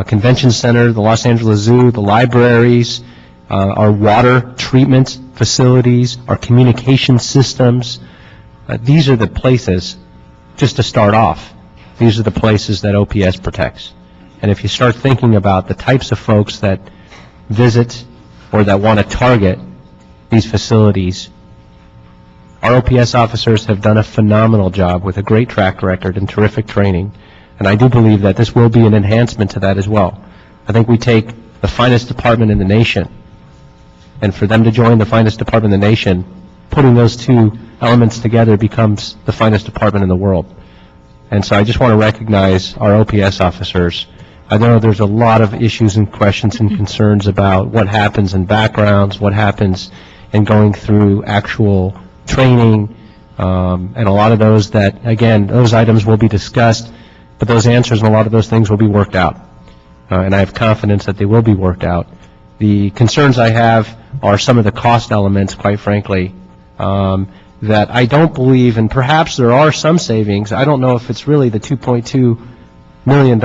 Convention Center, the Los Angeles Zoo, the libraries, our water treatment facilities, our communication systems. These are the places, just to start off, these are the places that OPS protects. And if you start thinking about the types of folks that visit or that want to target these facilities, our OPS officers have done a phenomenal job with a great track record and terrific training. And I do believe that this will be an enhancement to that as well. I think we take the finest department in the nation, and for them to join the finest department in the nation, putting those two elements together becomes the finest department in the world. And so I just want to recognize our OPS officers. I know there's a lot of issues and questions and concerns about what happens in backgrounds, what happens in going through actual training, and a lot of those that, again, those items will be discussed, but those answers and a lot of those things will be worked out. And I have confidence that they will be worked out. The concerns I have are some of the cost elements, quite frankly, that I don't believe, and perhaps there are some savings. I don't know if it's really the $2.2 million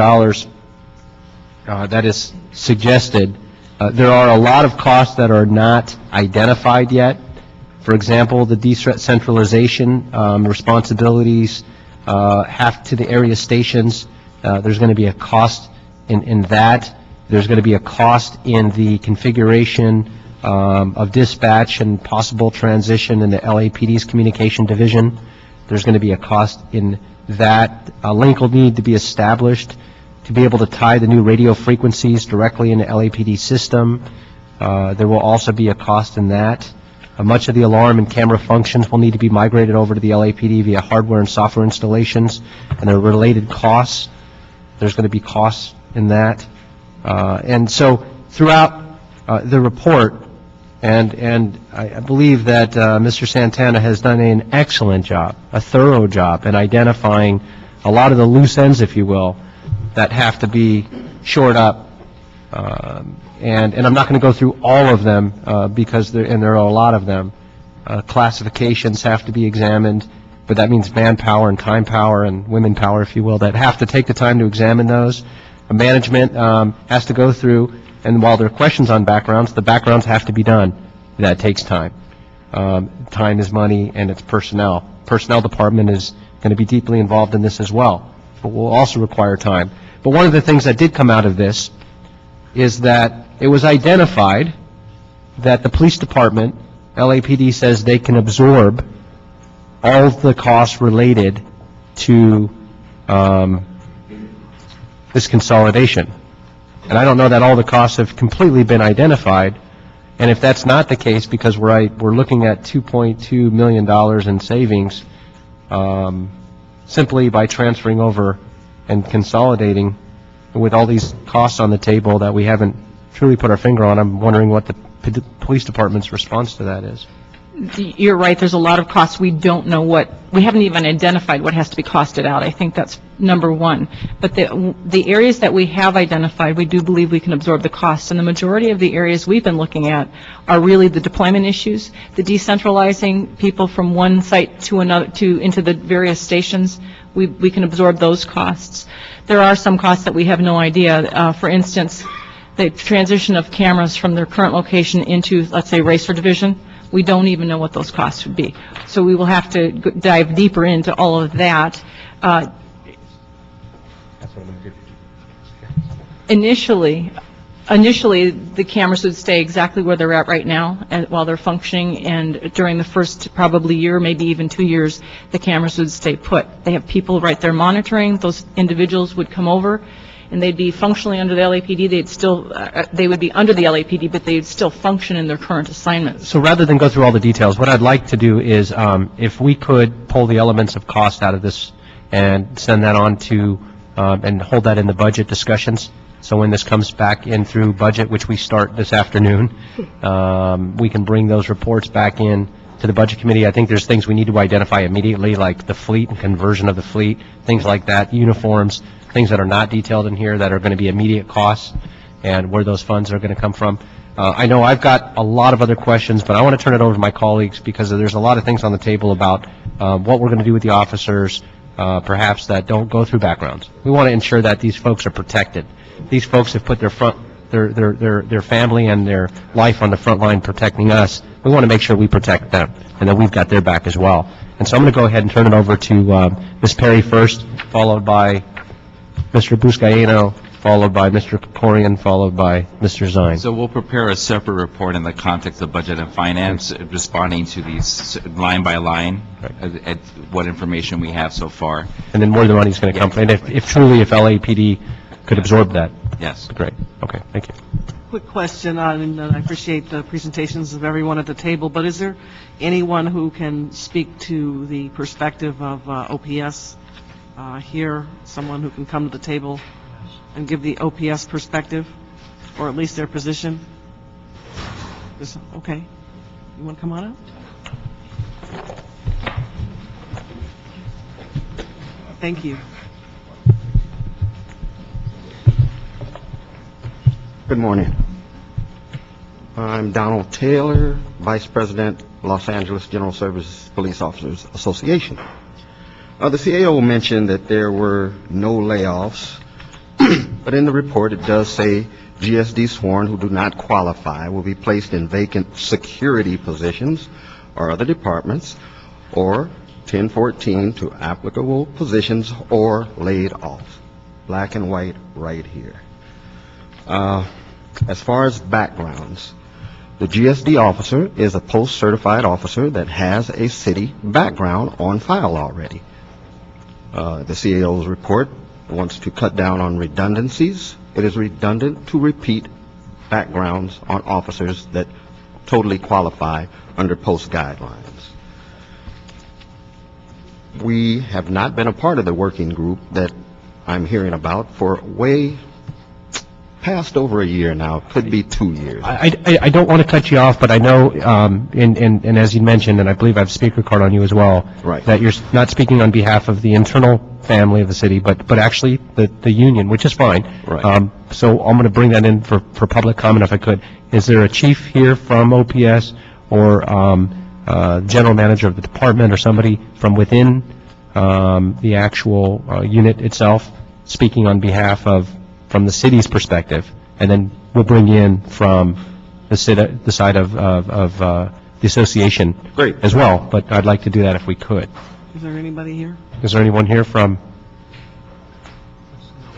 that is suggested. There are a lot of costs that are not identified yet. For example, the decentralization responsibilities have to the area stations. There's going to be a cost in that. There's going to be a cost in the configuration of dispatch and possible transition in the LAPD's communication division. There's going to be a cost in that. A link will need to be established to be able to tie the new radio frequencies directly into LAPD system. There will also be a cost in that. Much of the alarm and camera functions will need to be migrated over to the LAPD via hardware and software installations, and there are related costs. There's going to be costs in that. And so throughout the report, and I believe that Mr. Santana has done an excellent job, a thorough job in identifying a lot of the loose ends, if you will, that have to be shored up. And I'm not going to go through all of them because there are a lot of them. Classifications have to be examined, but that means manpower and time power and women power, if you will, that have to take the time to examine those. Management has to go through, and while there are questions on backgrounds, the backgrounds have to be done. That takes time. Time is money, and it's personnel. Personnel department is going to be deeply involved in this as well, but will also require time. But one of the things that did come out of this is that it was identified that the police department, LAPD, says they can absorb all of the costs related to this consolidation. And I don't know that all the costs have completely been identified. And if that's not the case, because we're looking at $2.2 million in savings simply by transferring over and consolidating, with all these costs on the table that we haven't truly put our finger on, I'm wondering what the police department's response to that is. You're right, there's a lot of costs. We don't know we haven't even identified what has to be costed out. I think that's number one. But the areas that we have identified, we do believe we can absorb the costs. And the majority of the areas we've been looking at are really the deployment issues, the decentralizing people from one site to another, into the various stations. We can absorb those costs. There are some costs that we have no idea. For instance, the transition of cameras from their current location into, let's say, Racer Division. We don't even know what those costs would be. So we will have to dive deeper into all of that. Initially, the cameras would stay exactly where they're at right now while they're functioning, and during the first probably year, maybe even 2 years, the cameras would stay put. They have people right there monitoring. Those individuals would come over, and they'd be functionally under the LAPD. They would be under the LAPD, but they'd still function in their current assignment. So rather than go through all the details, what I'd like to do is, if we could pull the elements of cost out of this and send that on to, and hold that in the budget discussions. So when this comes back in through budget, which we start this afternoon, we can bring those reports back in to the Budget Committee. I think there's things we need to identify immediately, like the fleet and conversion of the fleet, things like that, uniforms, things that are not detailed in here that are going to be immediate costs, and where those funds are going to come from. I know I've got a lot of other questions, but I want to turn it over to my colleagues because there's a lot of things on the table about what we're going to do with the officers, perhaps that don't go through backgrounds. We want to ensure that these folks are protected. These folks have put their family and their life on the front line protecting us. We want to make sure we protect them and that we've got their back as well. And so I'm going to go ahead and turn it over to Ms. Perry first, followed by Mr. Buscaino, followed by Mr. Kokorian, followed by Mr. Zine. So we'll prepare a separate report in the context of budget and finance, responding to these line by line, at what information we have so far. And then where the money's going to come from. And if truly, if LAPD could absorb that. Yes. Great. Okay, thank you. Quick question, and I appreciate the presentations of everyone at the table, but is there anyone who can speak to the perspective of OPS here, someone who can come to the table and give the OPS perspective, or at least their position? Okay. You want to come on up? Thank you. Good morning. I'm Donald Taylor, Vice President, Los Angeles General Services Police Officers Association. The CAO mentioned that there were no layoffs, but in the report it does say GSD sworn who do not qualify will be placed in vacant security positions or other departments, or 1014 to applicable positions or laid off. Black and white right here. As far as backgrounds, the GSD officer is a post-certified officer that has a city background on file already. The CAO's report wants to cut down on redundancies. It is redundant to repeat backgrounds on officers that totally qualify under post guidelines. We have not been a part of the working group that I'm hearing about for way past over a year now, could be 2 years. I don't want to cut you off, but I know, and as you mentioned, and I believe I have a speaker card on you as well, right, that you're not speaking on behalf of the internal family of the city, but actually the union, which is fine. Right. So I'm going to bring that in for public comment if I could. Is there a chief here from OPS or general manager of the department or somebody from within the actual unit itself speaking on behalf of, from the city's perspective, and then we'll bring in from the side of the association as well, but I'd like to do that if we could. Is there anybody here? Is there anyone here from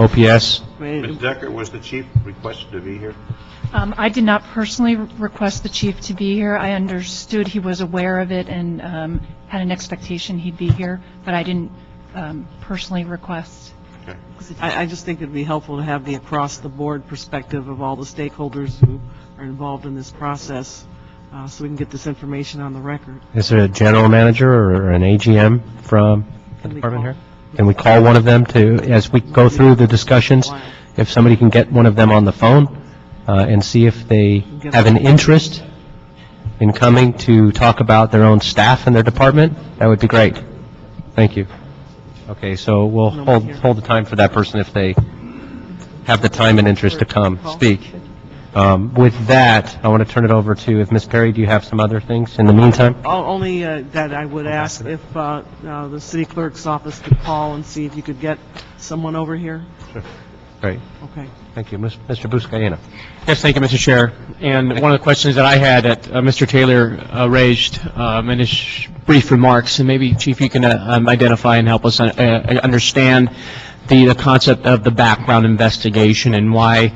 OPS? Ms. Decker, was the chief requested to be here? I did not personally request the chief to be here. I understood he was aware of it and had an expectation he'd be here, but I didn't personally request. I just think it'd be helpful to have the across-the-board perspective of all the stakeholders who are involved in this process, so we can get this information on the record. Is there a general manager or an AGM from the department here? Can we call one of them to, as we go through the discussions, if somebody can get one of them on the phone and see if they have an interest in coming to talk about their own staff in their department, that would be great. Thank you. Okay, so we'll hold the time for that person if they have the time and interest to come speak. With that, I want to turn it over to, if Ms. Perry, do you have some other things in the meantime? Only that I would ask if the city clerk's office could call and see if you could get someone over here. Sure. Great. Okay. Thank you. Mr. Buscaino. Yes, thank you, Mr. Chair. And one of the questions that I had that Mr. Taylor raised in his brief remarks, and maybe, Chief, you can identify and help us understand the concept of the background investigation and why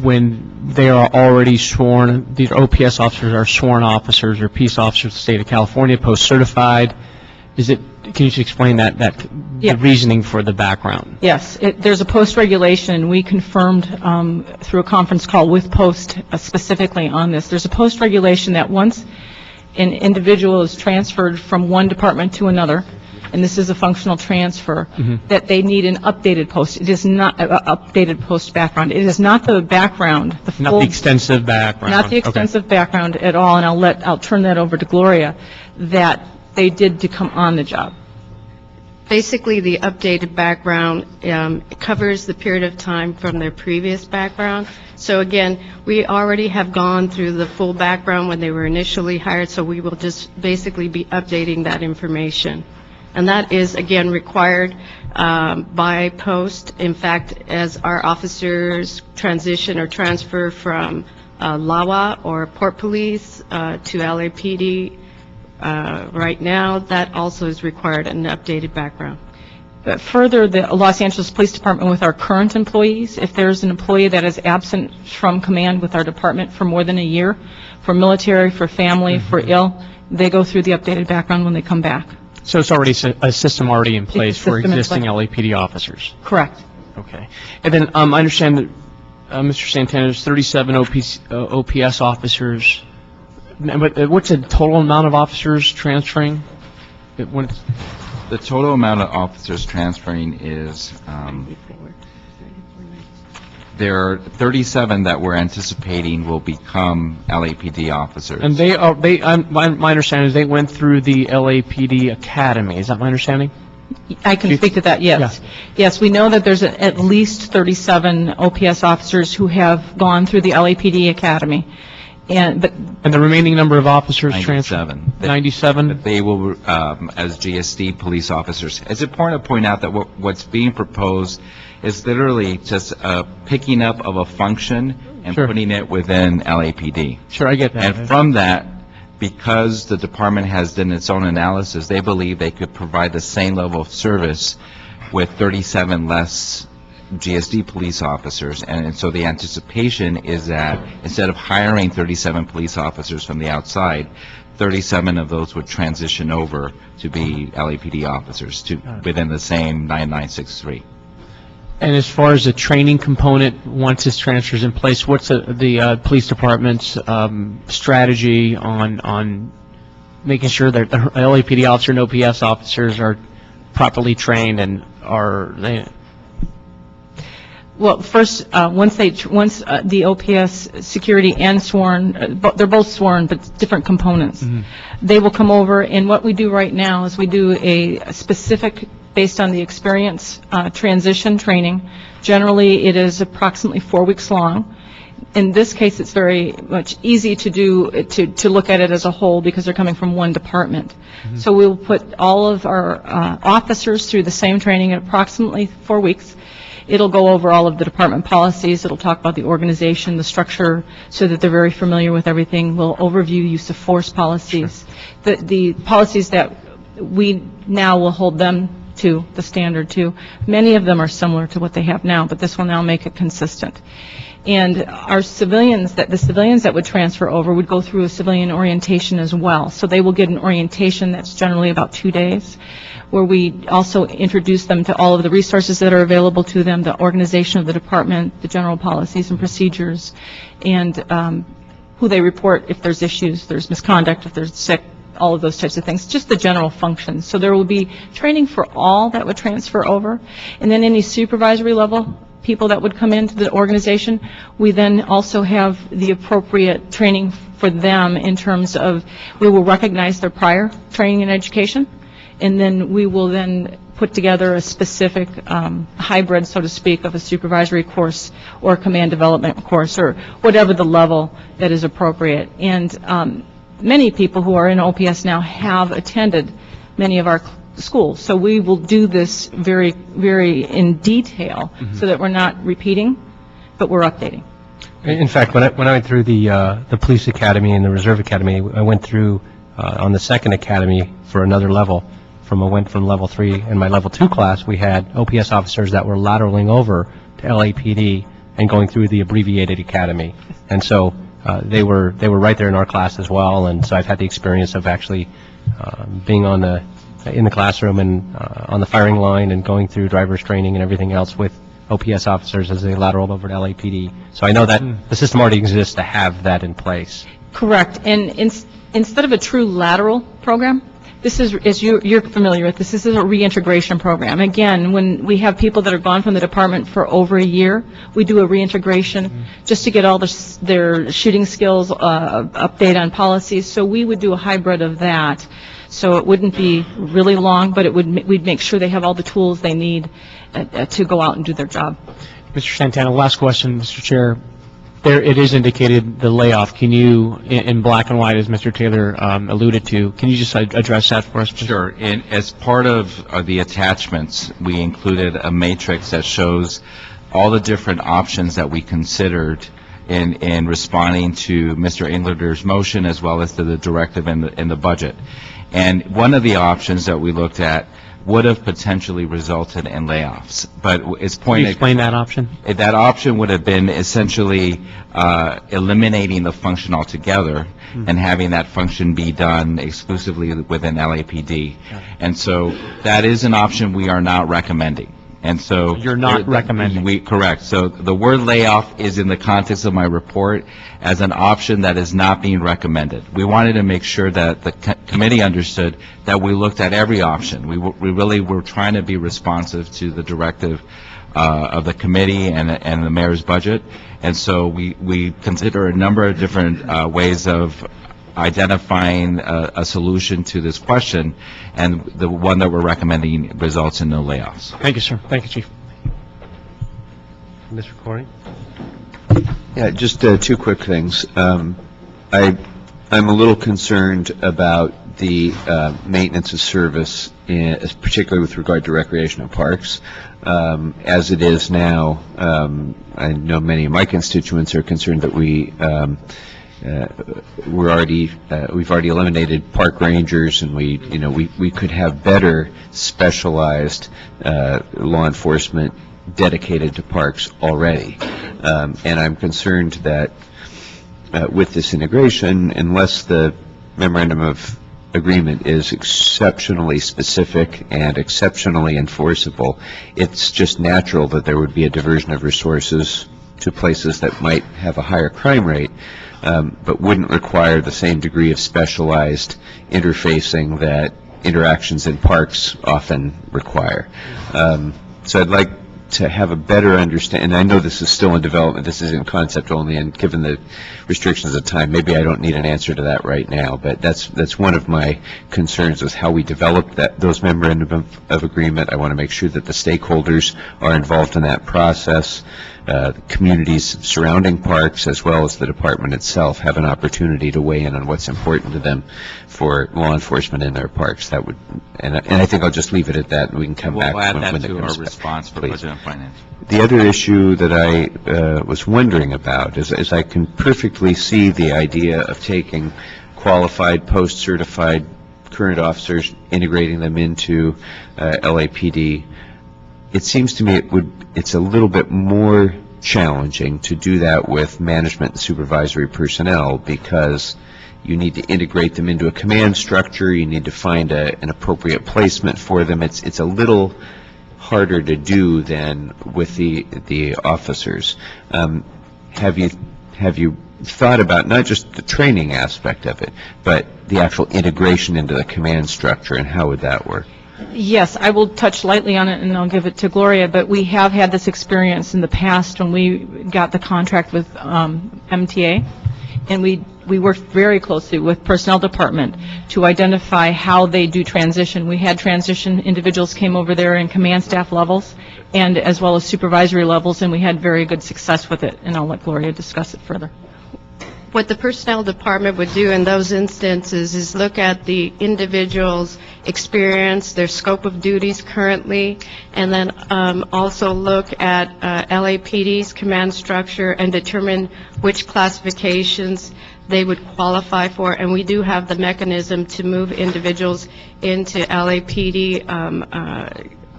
when they are already sworn, these OPS officers are sworn officers or peace officers of the state of California, post-certified. Can you just explain the reasoning for the background? Yes, there's a post regulation, and we confirmed through a conference call with Post specifically on this. There's a post regulation that once an individual is transferred from one department to another, and this is a functional transfer, Mhm. that they need an updated post. It is not, updated post background. It is not the background, the full... Not the extensive background. Not the Okay. extensive background at all, and I'll turn that over to Gloria, that they did to come on the job. Basically, the updated background covers the period of time from their previous background. So again, we already have gone through the full background when they were initially hired, so we will just basically be updating that information. And that is, again, required by post. In fact, as our officers transition or transfer from LAWA or Port Police to LAPD, right now, that also is required, an updated background. But further, the Los Angeles Police Department, with our current employees, if there's an employee that is absent from command with our department for more than a year, for military, for family, for ill, they go through the updated background when they come back. So it's already a system already in place for system in existing place. LAPD officers? Correct. Okay. And then I understand that, Mr. Santana, there's 37 OPS officers. But what's the total amount of officers transferring? The total amount of officers transferring is, there are 37 that we're anticipating will become LAPD officers. And my understanding is they went through the LAPD Academy. Is that my understanding? I can speak to that, yes. Yes, we know that there's at least 37 OPS officers who have gone through the LAPD Academy. And the remaining number of officers transferred? 97. 97? They will, as GSD police officers. It's important to point out that what's being proposed is literally just picking up of a function and putting it within LAPD. Sure, I get that. And from that, because the department has done its own analysis, they believe they could provide the same level of service with 37 less GSD police officers. And so the anticipation is that instead of hiring 37 police officers from the outside, 37 of those would transition over to be LAPD officers within the same 9963. And as far as the training component, once this transfer is in place, what's the police department's strategy on making sure that the LAPD officer and OPS officers are properly trained and are... Well, first, once the OPS security and sworn, they're both sworn, but different components. They will come over, and what we do right now is we do a specific, based on the experience, transition training. Generally, it is approximately 4 weeks long. In this case, it's very much easy to do, to look at it as a whole because they're coming from one department. So we will put all of our officers through the same training in approximately 4 weeks. It'll go over all of the department policies. It'll talk about the organization, the structure, so that they're very familiar with everything. We'll overview use of force policies. The policies that we now will hold them to, the standard to, many of them are similar to what they have now, but this will now make it consistent. And our civilians, the civilians that would transfer over would go through a civilian orientation as well. So they will get an orientation that's generally about 2 days, where we also introduce them to all of the resources that are available to them, the organization of the department, the general policies and procedures, and who they report if there's issues, there's misconduct, if they're sick, all of those types of things, just the general functions. So there will be training for all that would transfer over. And then any supervisory level people that would come into the organization, we then also have the appropriate training for them in terms of, we will recognize their prior training and education, and then we will then put together a specific hybrid, so to speak, of a supervisory course or a command development course or whatever the level that is appropriate. And many people who are in OPS now have attended many of our schools. So we will do this very, very in detail so that we're not repeating, but we're updating. In fact, when I went through the police academy and the reserve academy, I went through on the second academy for another level. I went from level 3 in my level 2 class. We had OPS officers that were lateraling over to LAPD and going through the abbreviated academy, and so they were right there in our class as well. And so I've had the experience of actually being in the classroom and on the firing line and going through driver's training and everything else with OPS officers as they lateraled over to LAPD. So I know that the system already exists to have that in place. Correct. And instead of a true lateral program, This is, as you're familiar with, this is a reintegration program. Again, when we have people that are gone from the department for over a year, we do a reintegration just to get all their shooting skills, update on policies. So we would do a hybrid of that. So it wouldn't be really long, but we'd make sure they have all the tools they need to go out and do their job. Mr. Santana, last question, Mr. Chair. There, it is indicated the layoff. Can you, in black and white, as Mr. Taylor alluded to, can you just address that for us, please? Sure. As part of the attachments, we included a matrix that shows all the different options that we considered in responding to Mr. Englander's motion as well as to the directive in the budget. And one of the options that we looked at would have potentially resulted in layoffs. But it's Can you explain that option? That option would have been essentially eliminating the function altogether and having that function be done exclusively within LAPD. And so that is an option we are not recommending. And so you're not recommending? Correct. So the word layoff is in the context of my report as an option that is not being recommended. We wanted to make sure that the committee understood that we looked at every option. We really were trying to be responsive to the directive of the committee and the mayor's budget. And so we consider a number of different ways of identifying a solution to this question, and the one that we're recommending results in no layoffs. Thank you, sir. Thank you, Chief. Mr. Corey? Yeah, just two quick things. I'm a little concerned about the maintenance of service, particularly with regard to recreation and parks. As it is now, I know many of my constituents are concerned that we've already eliminated park rangers, and we could have better specialized law enforcement dedicated to parks already. And I'm concerned that with this integration, unless the memorandum of agreement is exceptionally specific and exceptionally enforceable, it's just natural that there would be a diversion of resources to places that might have a higher crime rate, but wouldn't require the same degree of specialized interfacing that interactions in parks often require. So I'd like to have a better understanding, and I know this is still in development, this is in concept only, and given the restrictions of time, maybe I don't need an answer to that right now, but that's one of my concerns is how we develop those memorandum of agreement. I want to make sure that the stakeholders are involved in that process. The communities surrounding parks, as well as the department itself, have an opportunity to weigh in on what's important to them for law enforcement in their parks. That would, and I think I'll just leave it at that, and we can come back We'll add when that it to comes our response for Please. Budget and Finance. The other issue that I was wondering about is I can perfectly see the idea of taking qualified, post-certified current officers, integrating them into LAPD. It seems to me it's a little bit more challenging to do that with management and supervisory personnel, because you need to integrate them into a command structure, you need to find an appropriate placement for them. It's a little harder to do than with the officers. Have you thought about not just the training aspect of it, but the actual integration into the command structure, and how would that work? Yes, I will touch lightly on it, and I'll give it to Gloria, but we have had this experience in the past when we got the contract with MTA, and we worked very closely with Personnel Department to identify how they do transition. We had transition individuals came over there in command staff levels, and as well as supervisory levels, and we had very good success with it, and I'll let Gloria discuss it further. What the Personnel Department would do in those instances is look at the individual's experience, their scope of duties currently, and then also look at LAPD's command structure and determine which classifications they would qualify for. And we do have the mechanism to move individuals into LAPD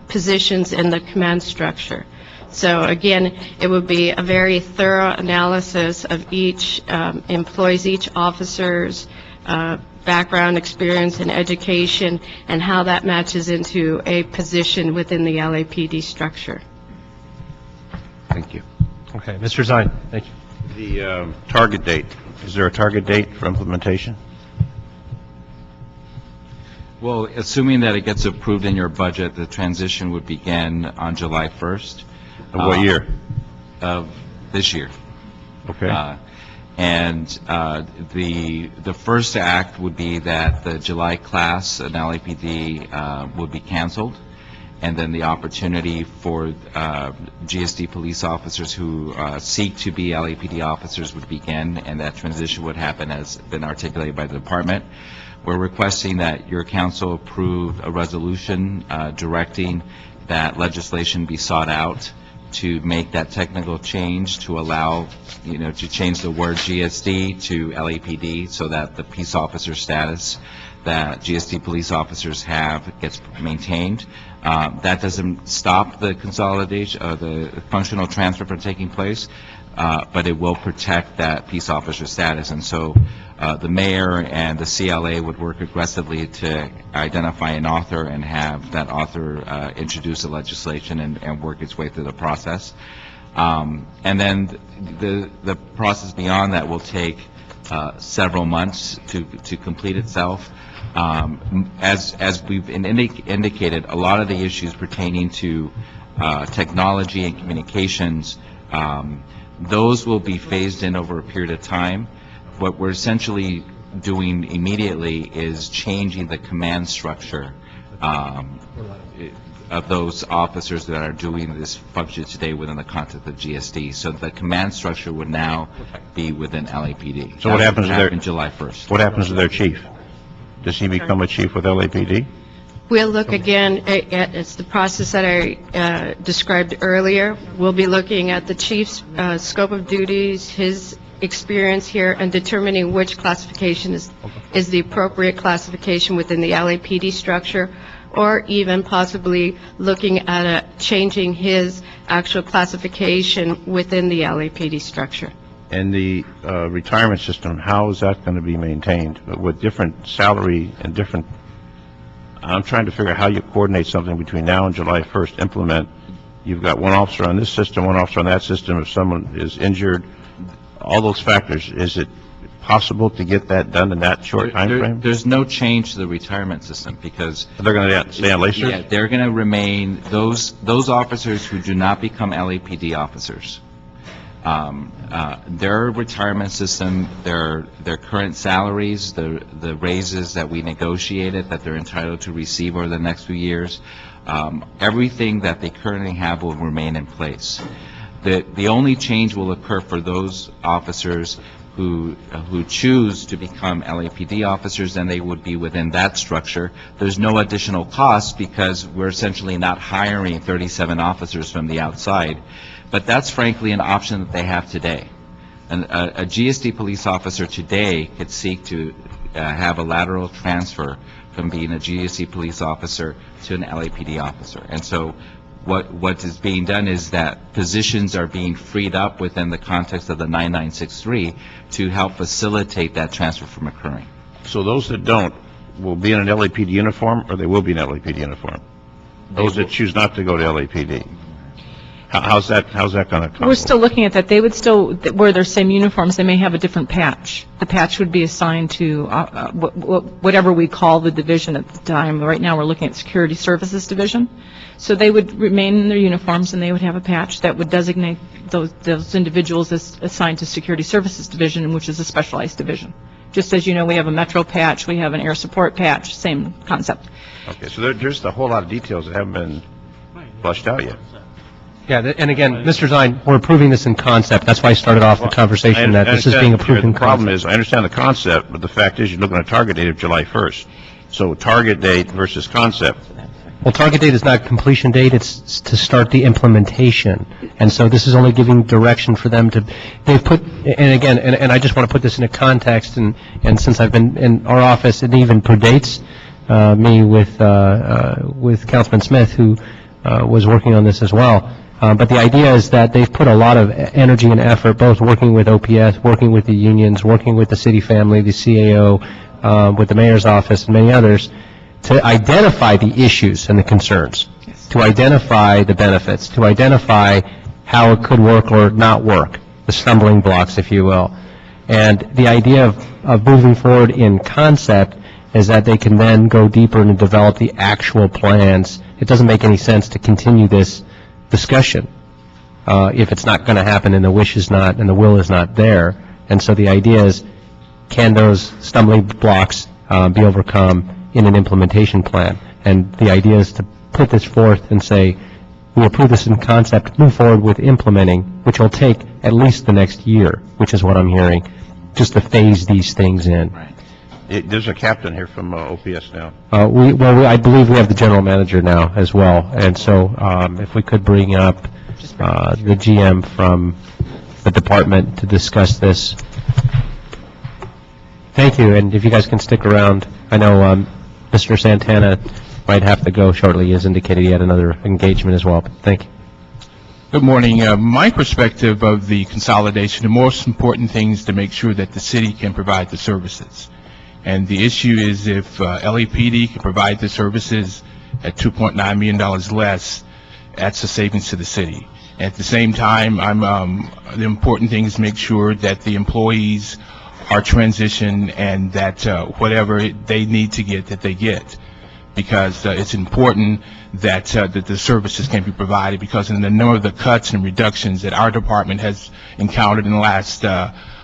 positions in the command structure. So again, it would be a very thorough analysis of each employee's, each officer's background, experience, and education, and how that matches into a position within the LAPD structure. Thank you. Okay, Mr. Zine, thank you. The target date, is there a target date for implementation? Well, assuming that it gets approved in your budget, the transition would begin on July 1st. Of what year? Of this year. Okay. And the first act would be that the July class in LAPD would be canceled, and then the opportunity for GSD police officers who seek to be LAPD officers would begin, and that transition would happen as been articulated by the department. We're requesting that your council approve a resolution directing that legislation be sought out to make that technical change to allow, to change the word GSD to LAPD so that the peace officer status that GSD police officers have gets maintained. That doesn't stop the consolidation, the functional transfer from taking place, but it will protect that peace officer status. And so the mayor and the CLA would work aggressively to identify an author and have that author introduce the legislation and work its way through the process. And then the process beyond that will take several months to complete itself. As we've indicated, a lot of the issues pertaining to technology and communications, those will be phased in over a period of time. What we're essentially doing immediately is changing the command structure of those officers that are doing this function today within the context of GSD. So the command structure would now be within LAPD. So what happens to their July 1st? What happens to their chief? Does he become a chief with LAPD? We'll look again at it's the process that I described earlier. We'll be looking at the chief's scope of duties, his experience here, and determining which classification is the appropriate classification within the LAPD structure, or even possibly looking at changing his actual classification within the LAPD structure. And the retirement system, how is that going to be maintained with different salary and different? I'm trying to figure out how you coordinate something between now and July 1st, implement. You've got one officer on this system, one officer on that system. If someone is injured, all those factors, is it possible to get that done in that short time frame? There's no change to the retirement system because they're going to stay on Lacers? Yeah, they're going to remain those officers who do not become LAPD officers. Their retirement system, their current salaries, the raises that we negotiated that they're entitled to receive over the next few years, everything that they currently have will remain in place. The only change will occur for those officers who choose to become LAPD officers, and they would be within that structure. There's no additional cost because we're essentially not hiring 37 officers from the outside. But that's frankly an option that they have today. And a GSD police officer today could seek to have a lateral transfer from being a GSD police officer to an LAPD officer. And so what is being done is that positions are being freed up within the context of the 9963 to help facilitate that transfer from occurring. So those that don't will be in an LAPD uniform, or they will be in LAPD uniform? Those that choose not to go to LAPD. How's that going to come? We're still looking at that. They would still wear their same uniforms. They may have a different patch. The patch would be assigned to whatever we call the division at the time. Right now, we're looking at Security Services Division. So they would remain in their uniforms, and they would have a patch that would designate those individuals as assigned to Security Services Division, which is a specialized division. Just as you know, we have a Metro patch, we have an Air Support patch, same concept. Okay, so there's a whole lot of details that haven't been flushed out yet. Yeah, and again, Mr. Zine, we're approving this in concept. That's why I started off the conversation that this is being approved in concept. The problem is, I understand the concept, but the fact is you're looking at a target date of July 1st. So target date versus concept. Well, target date is not completion date, it's to start the implementation. And so this is only giving direction for them to, they've put, and again, and I just want to put this in a context, and since I've been in our office, it even predates me with Councilman Smith, who was working on this as well. But the idea is that they've put a lot of energy and effort, both working with OPS, working with the unions, working with the city family, the CAO, with the mayor's office and many others, to identify the issues and the concerns, to identify the benefits, to identify how it could work or not work, the stumbling blocks, if you will. And the idea of moving forward in concept is that they can then go deeper and develop the actual plans. It doesn't make any sense to continue this discussion if it's not going to happen and the wish is not and the will is not there. And so the idea is, can those stumbling blocks be overcome in an implementation plan? And the idea is to put this forth and say, we approve this in concept, move forward with implementing, which will take at least the next year, which is what I'm hearing, just to phase these things in. There's a captain here from OPS now. I believe we have the general manager now as well. And so if we could bring up the GM from the department to discuss this. Thank you. And if you guys can stick around, I know Mr. Santana might have to go shortly. He has indicated he had another engagement as well. But thank you. Good morning. My perspective of the consolidation, the most important thing is to make sure that the city can provide the services. And the issue is if LAPD can provide the services at $2.9 million less, that's a savings to the city. At the same time, the important thing is make sure that the employees are transitioned and that whatever they need to get, that they get. Because it's important that the services can be provided, because in the number of the cuts and reductions that our department has encountered in the last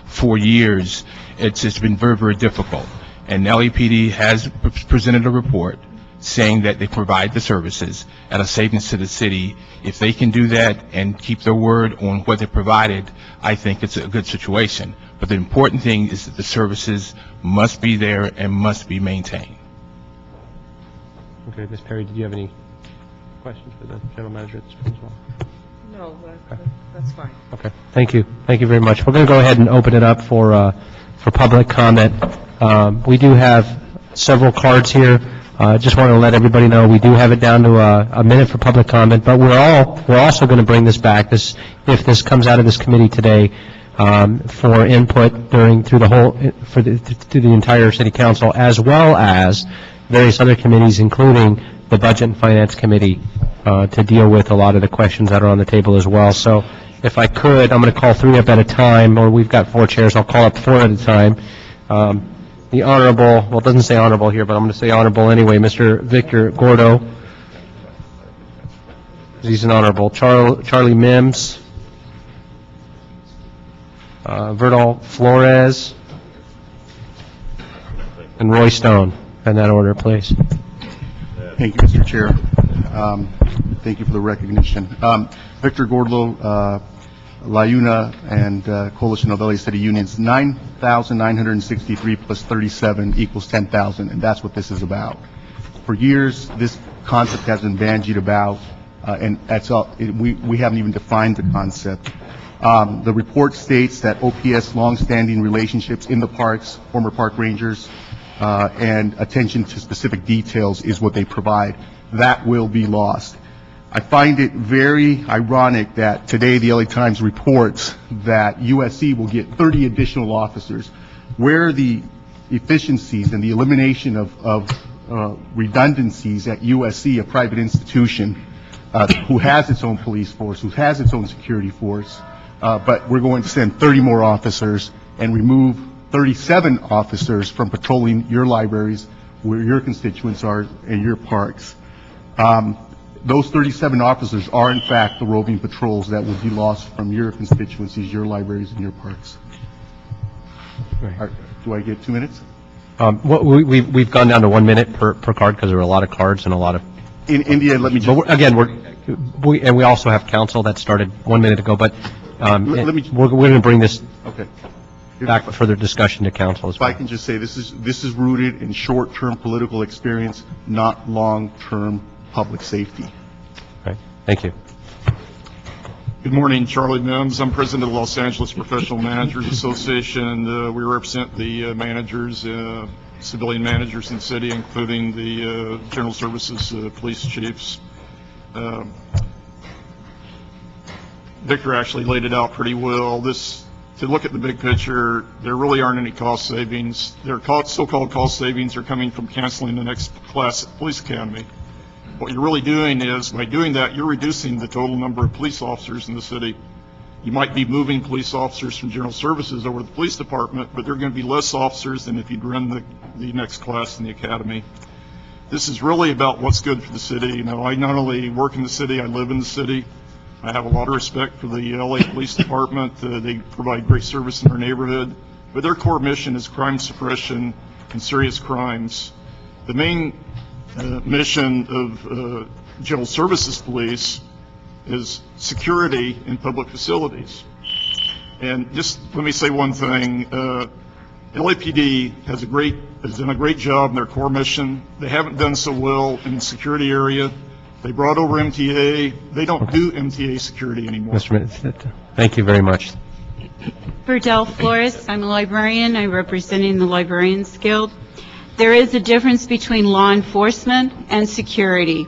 4 years, it's been very, very difficult. And LAPD has presented a report saying that they provide the services at a savings to the city. If they can do that and keep their word on what they provided, I think it's a good situation. But the important thing is that the services must be there and must be maintained. Okay, Ms. Perry, did you have any questions for the general manager at this point as well? No, that's fine. Okay, thank you. Thank you very much. We're going to go ahead and open it up for public comment. We do have several cards here. Just want to let everybody know we do have it down to a minute for public comment, but we're also going to bring this back, if this comes out of this committee today, for input through the entire city council, as well as various other committees, including the Budget and Finance Committee, to deal with a lot of the questions that are on the table as well. So if I could, I'm going to call 3 up at a time, or we've got 4 chairs. I'll call up 4 at a time. The Honorable, well, it doesn't say Honorable here, but I'm going to say Honorable anyway, Mr. Victor Gordo. He's an Honorable. Charlie Mims. Verdal Flores. And Roy Stone. In that order, please. Thank you, Mr. Chair. Thank you for the recognition. Victor Gordo, La Una, and Coalition of LA City Unions, 9,963 plus 37 equals 10,000, and that's what this is about. For years, this concept has been bandied about, and that's all, we haven't even defined the concept. The report states that OPS long-standing relationships in the parks, former park rangers, and attention to specific details is what they provide. That will be lost. I find it very ironic that today the LA Times reports that USC will get 30 additional officers. Where are the efficiencies and the elimination of redundancies at USC, a private institution who has its own police force, who has its own security force, but we're going to send 30 more officers and remove 37 officers from patrolling your libraries, where your constituents are, and your parks. Those 37 officers are, in fact, the roving patrols that will be lost from your constituencies, your libraries, and your parks. Right. Do I get 2 minutes? We've gone down to 1 minute per card because there are a lot of cards and a lot of... In India, let me just... Again, we also have council that started 1 minute ago, but we're going to bring this back for further discussion to council as well. If I can just say, this is rooted in short-term political experience, not long-term public safety. Okay. Thank you. Good morning, Charlie Mims. I'm president of the Los Angeles Professional Managers Association, and we represent the managers, civilian managers in the city, including the general services police chiefs. Victor actually laid it out pretty well. To look at the big picture, there really aren't any cost savings. Their so-called cost savings are coming from canceling the next class at police academy. What you're really doing is, by doing that, you're reducing the total number of police officers in the city. You might be moving police officers from general services over to the police department, but there are going to be less officers than if you'd run the next class in the academy. This is really about what's good for the city. You know, I not only work in the city, I live in the city. I have a lot of respect for the LA Police Department. They provide great service in our neighborhood, but their core mission is crime suppression and serious crimes. The main mission of General Services Police is security in public facilities. And just let me say one thing. LAPD has done a great job in their core mission. They haven't done so well in the security area. They brought over MTA. They don't do MTA security anymore. Mr. Minute, thank you very much. Verdell Flores, I'm a librarian. I'm representing the Librarians Guild. There is a difference between law enforcement and security.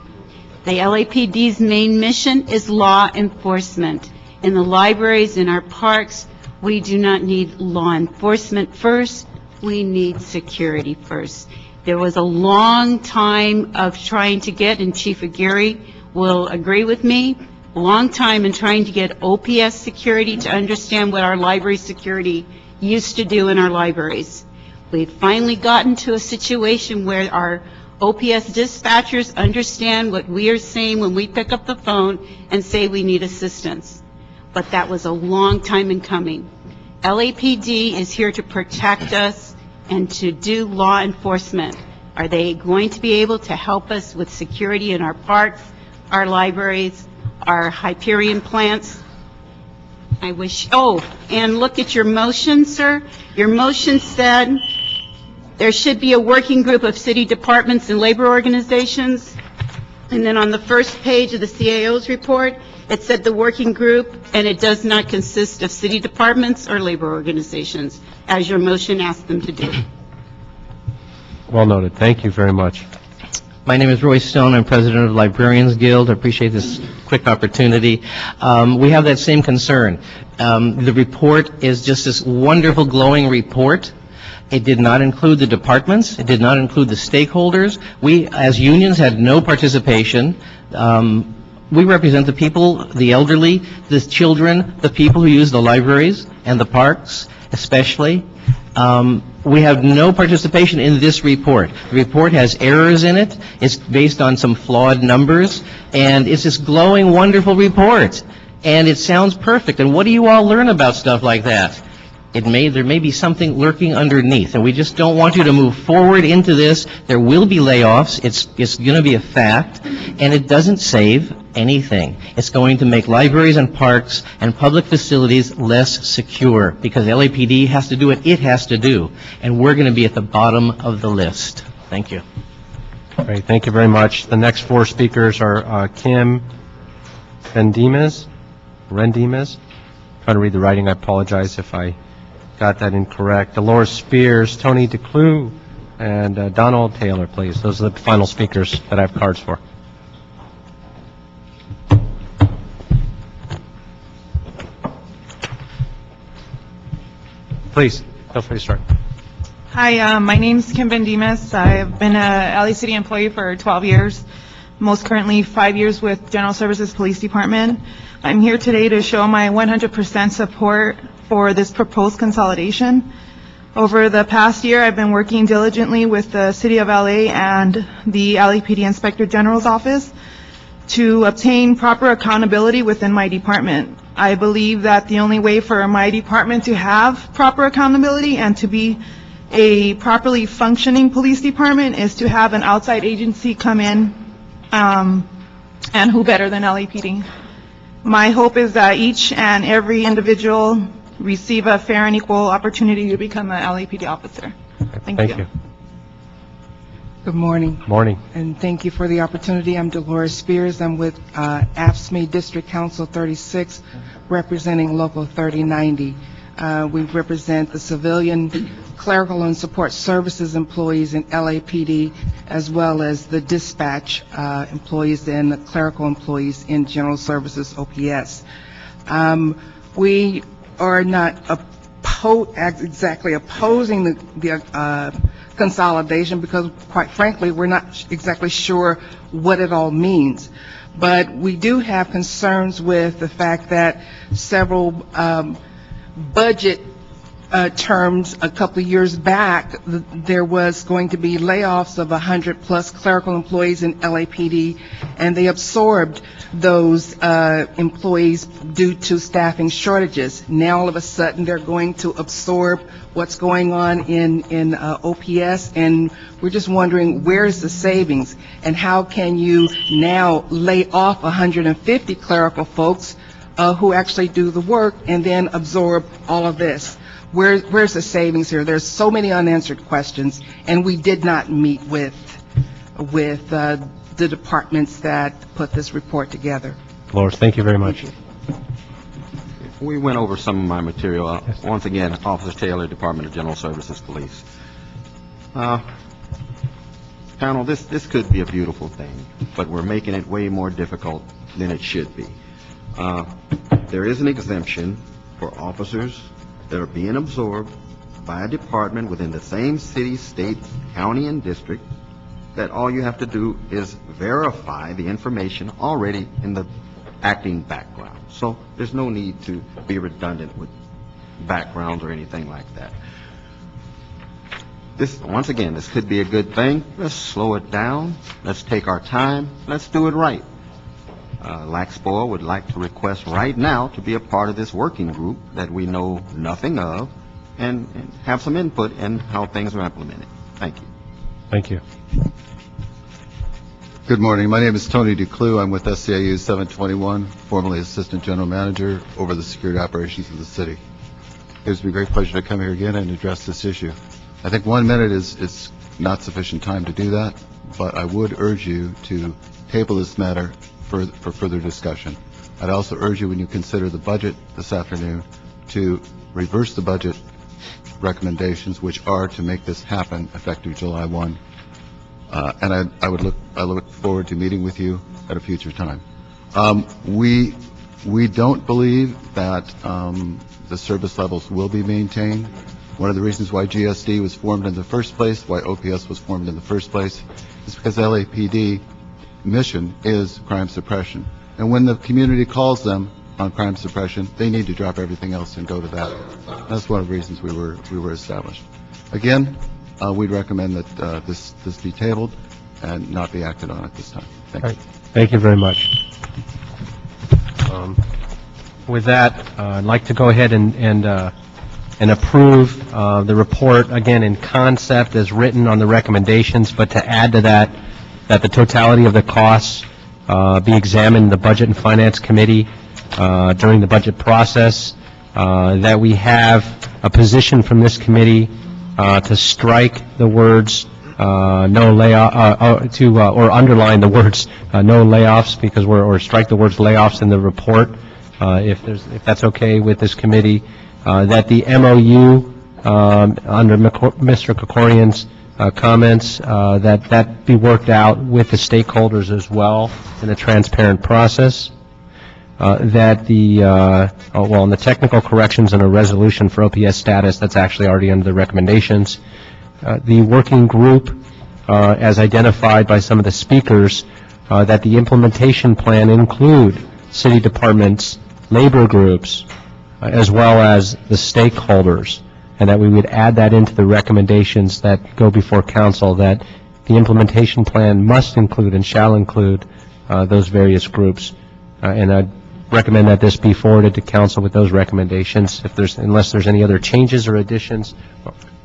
The LAPD's main mission is law enforcement. In the libraries, in our parks, we do not need law enforcement first. We need security first. There was a long time of trying to get, and Chief Aguirre will agree with me, a long time in trying to get OPS security to understand what our library security used to do in our libraries. We've finally gotten to a situation where our OPS dispatchers understand what we are saying when we pick up the phone and say we need assistance. But that was a long time in coming. LAPD is here to protect us and to do law enforcement. Are they going to be able to help us with security in our parks, our libraries, our Hyperion plants? I wish, and look at your motion, sir. Your motion said there should be a working group of city departments and labor organizations. And then on the first page of the CAO's report, it said the working group, and it does not consist of city departments or labor organizations, as your motion asked them to do. Well noted. Thank you very much. My name is Roy Stone. I'm president of the Librarians Guild. I appreciate this quick opportunity. We have that same concern. The report is just this wonderful, glowing report. It did not include the departments. It did not include the stakeholders. We, as unions, had no participation. We represent the people, the elderly, the children, the people who use the libraries and the parks, especially. We have no participation in this report. The report has errors in it. It's based on some flawed numbers, and it's this glowing, wonderful report. And it sounds perfect. And what do you all learn about stuff like that? There may be something lurking underneath, and we just don't want you to move forward into this. There will be layoffs. It's going to be a fact, and it doesn't save anything. It's going to make libraries and parks and public facilities less secure because LAPD has to do what it has to do, and we're going to be at the bottom of the list. Thank you. Great, thank you very much. The next four speakers are Kim Rendimes. Trying to read the writing. I apologize if I got that incorrect. Dolores Spears, Tony DeClue, and Donald Taylor, please. Those are the final speakers that I have cards for. Please, feel free to start. Hi, my name's Kim Vendimas. I've been a LA City employee for 12 years, most currently 5 years with General Services Police Department. I'm here today to show my 100% support for this proposed consolidation. Over the past year, I've been working diligently with the City of LA and the LAPD Inspector General's office to obtain proper accountability within my department. I believe that the only way for my department to have proper accountability and to be a properly functioning police department is to have an outside agency come in, and who better than LAPD. My hope is that each and every individual receive a fair and equal opportunity to become an LAPD officer. Thank you. Good morning. Morning. And thank you for the opportunity. I'm Dolores Spears. I'm with AFSCME District Council 36, representing Local 3090. We represent the civilian, clerical, and support services employees in LAPD, as well as the dispatch employees and the clerical employees in General Services OPS. We are not exactly opposing the consolidation because, quite frankly, we're not exactly sure what it all means. But we do have concerns with the fact that several budget terms a couple of years back, there was going to be layoffs of 100-plus clerical employees in LAPD, and they absorbed those employees due to staffing shortages. Now, all of a sudden, they're going to absorb what's going on in OPS, and we're just wondering, where's the savings, and how can you now lay off 150 clerical folks who actually do the work and then absorb all of this? Where's the savings here? There's so many unanswered questions, and we did not meet with the departments that put this report together. Dolores, thank you very much. We went over some of my material. Once again, Officer Taylor, Department of General Services Police. Panel, this could be a beautiful thing, but we're making it way more difficult than it should be. There is an exemption for officers that are being absorbed by a department within the same city, state, county, and district, that all you have to do is verify the information already in the acting background. So there's no need to be redundant with backgrounds or anything like that. Once again, this could be a good thing. Let's slow it down. Let's take our time. Let's do it right. LACSPOA would like to request right now to be a part of this working group that we know nothing of and have some input in how things are implemented. Thank you. Thank you. Good morning. My name is Tony Duclos. I'm with SCIU 721, formerly Assistant General Manager over the security operations of the city. It gives me great pleasure to come here again and address this issue. I think 1 minute is not sufficient time to do that, but I would urge you to table this matter for further discussion. I'd also urge you, when you consider the budget this afternoon, to reverse the budget recommendations, which are to make this happen effective July 1. And I look forward to meeting with you at a future time. We don't believe that the service levels will be maintained. One of the reasons why GSD was formed in the first place, why OPS was formed in the first place, is because LAPD mission is crime suppression. And when the community calls them on crime suppression, they need to drop everything else and go to that. That's one of the reasons we were established. Again, we'd recommend that this be tabled and not be acted on at this time. Thank you. Thank you very much. With that, I'd like to go ahead and approve the report, again, in concept as written on the recommendations, but to add to that the totality of the costs be examined in the Budget and Finance Committee during the budget process, that we have a position from this committee to strike the words no layoff, or underline the words no layoffs, because or strike the words layoffs in the report, if that's okay with this committee, that the MOU under Mr. Krikorian's comments, that be worked out with the stakeholders as well in a transparent process, that the in the technical corrections and a resolution for OPS status, that's actually already under the recommendations. The working group, as identified by some of the speakers, that the implementation plan include city departments, labor groups, as well as the stakeholders, and that we would add that into the recommendations that go before council, that the implementation plan must include and shall include those various groups. And I'd recommend that this be forwarded to council with those recommendations, unless there's any other changes or additions.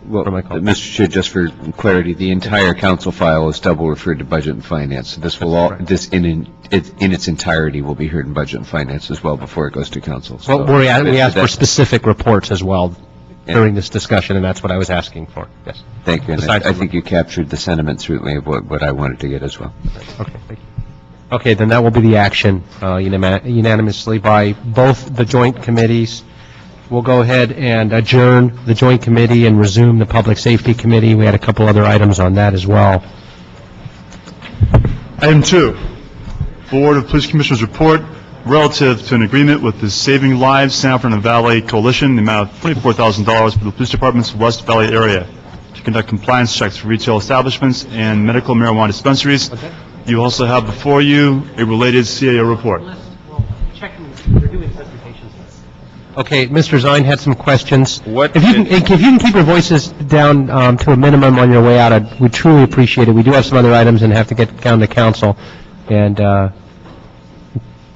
Well, Mr. Chair, just for clarity, the entire council file is double referred to Budget and Finance. So this will this in its entirety will be heard in Budget and Finance as well before it goes to council. So well, we asked for specific reports as well during this discussion, and that's what I was asking for. Yes. Thank you. And I think you captured the sentiment certainly of what I wanted to get as well. Okay. Thank you. Okay, then that will be the action unanimously by both the joint committees. We'll go ahead and adjourn the joint committee and resume the Public Safety Committee. We had a couple other items on that as well. Item 2, Board of Police Commissioners report relative to an agreement with the Saving Lives San Fernando Valley Coalition, the amount of $24,000 for the police department's West Valley area. to conduct compliance checks for retail establishments and medical marijuana dispensaries. You also have before you a related CAO report. Okay, Mr. Zine had some questions. If you can keep your voices down to a minimum on your way out, we'd truly appreciate it. We do have some other items and have to get down to council. And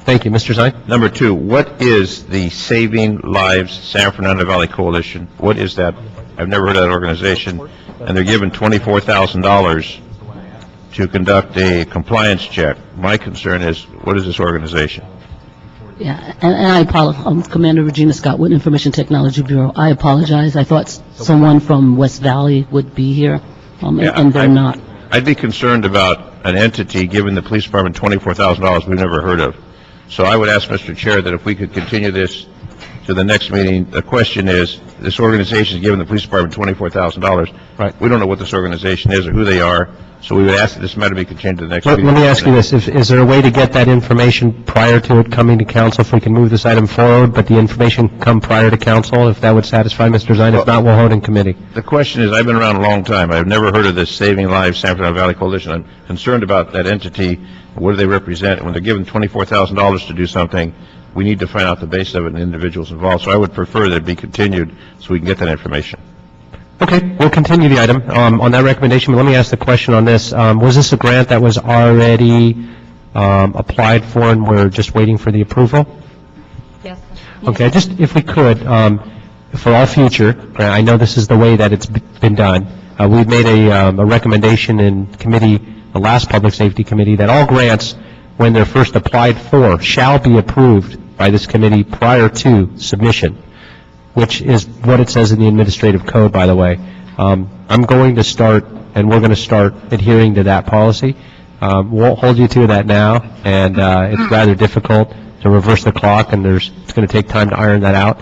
thank you, Mr. Zine. Number two, what is the Saving Lives San Fernando Valley Coalition? What is that? I've never heard of that organization. And they're given $24,000 to conduct a compliance check. My concern is, what is this organization? Yeah, and I apologize. I'm Commander Regina Scott with Information Technology Bureau. I apologize. I thought someone from West Valley would be here, and they're not. I'd be concerned about an entity giving the police department $24,000 we've never heard of. So I would ask, Mr. Chair, that if we could continue this to the next meeting. The question is, this organization is giving the police department $24,000. Right. We don't know what this organization is or who they are, so we would ask that this matter be continued to the next meeting. Let me ask you this. Is there a way to get that information prior to it coming to council, if we can move this item forward, but the information come prior to council, if that would satisfy Mr. Zine? If not, we'll hold in committee. The question is, I've been around a long time. I've never heard of this Saving Lives San Fernando Valley Coalition. I'm concerned about that entity. What do they represent? When they're given $24,000 to do something, we need to find out the base of it and the individuals involved. So I would prefer that it be continued so we can get that information. Okay, we'll continue the item. On that recommendation, but let me ask the question on this. Was this a grant that was already applied for and we're just waiting for the approval? Yes. Okay, just if we could, for all future, I know this is the way that it's been done. We've made a recommendation in committee, the last Public Safety Committee, that all grants, when they're first applied for, shall be approved by this committee prior to submission, which is what it says in the administrative code, by the way. I'm going to start, and we're going to start adhering to that policy. Won't hold you to that now, and it's rather difficult to reverse the clock, and it's going to take time to iron that out.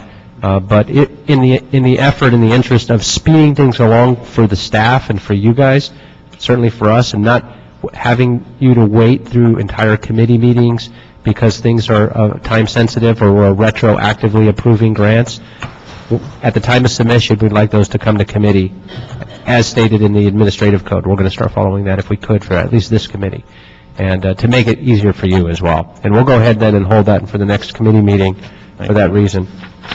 But in the effort, in the interest of speeding things along for the staff and for you guys, certainly for us, and not having you to wait through entire committee meetings because things are time sensitive or we're retroactively approving grants, at the time of submission, we'd like those to come to committee as stated in the administrative code. We're going to start following that if we could for at least this committee, and to make it easier for you as well. And we'll go ahead then and hold that for the next committee meeting for that reason.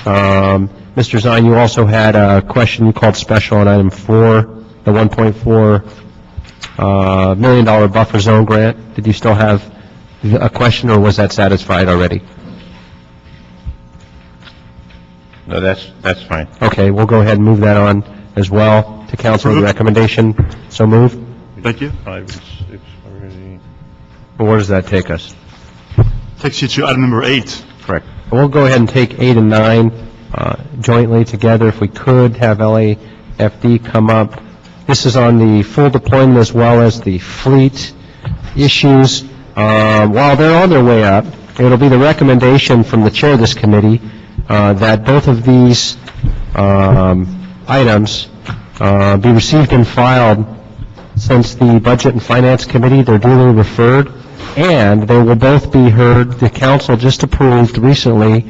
Mr. Zine, you also had a question you called special on item 4, the $1.4 million buffer zone grant. Did you still have a question, or was that satisfied already? No, that's fine. Okay, we'll go ahead and move that on as well to council with recommendation. So moved. Thank you. 5 and 6 already. Well, where does that take us? Takes you to item number 8. Correct. We'll go ahead and take 8 and 9 jointly together. If we could have LAFD come up. This is on the full deployment as well as the fleet issues. While they're on their way up, it'll be the recommendation from the chair of this committee that both of these items be received and filed since the Budget and Finance Committee, they're duly referred, and they will both be heard. The council just approved recently,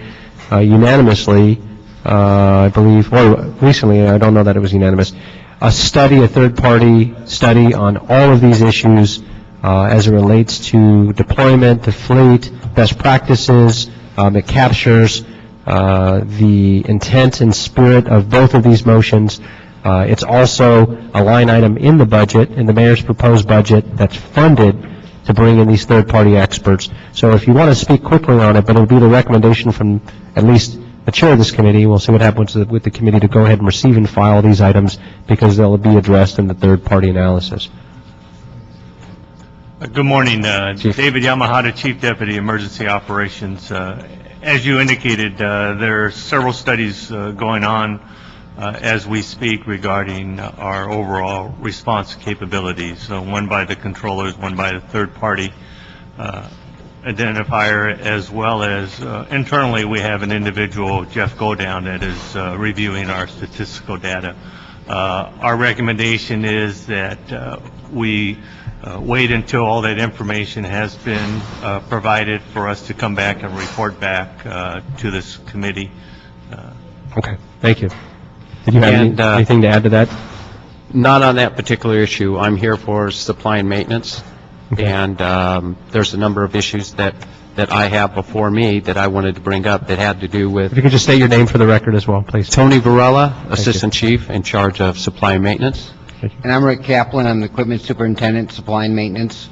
unanimously, I believe, or recently, I don't know that it was unanimous, a third-party study on all of these issues as it relates to deployment, the fleet, best practices. It captures the intent and spirit of both of these motions. It's also a line item in the budget, in the mayor's proposed budget, that's funded to bring in these third-party experts. So if you want to speak quickly on it, but it'll be the recommendation from at least the chair of this committee. We'll see what happens with the committee to go ahead and receive and file these items because they'll be addressed in the third-party analysis. Good morning. David Yamahata, Chief Deputy Emergency Operations. As you indicated, there are several studies going on as we speak regarding our overall response capabilities. One by the controllers, one by the third-party identifier, as well as internally we have an individual, Jeff Godown, that is reviewing our statistical data. Our recommendation is that we wait until all that information has been provided for us to come back and report back to this committee. Okay, thank you. Did you have anything to add to that? Not on that particular issue. I'm here for supply and maintenance, and there's a number of issues that I have before me that I wanted to bring up that had to do with... If you could just state your name for the record as well, please. Tony Varela, Assistant Chief in charge of supply and maintenance. And I'm Rick Kaplan. I'm the Equipment Superintendent, Supply and Maintenance.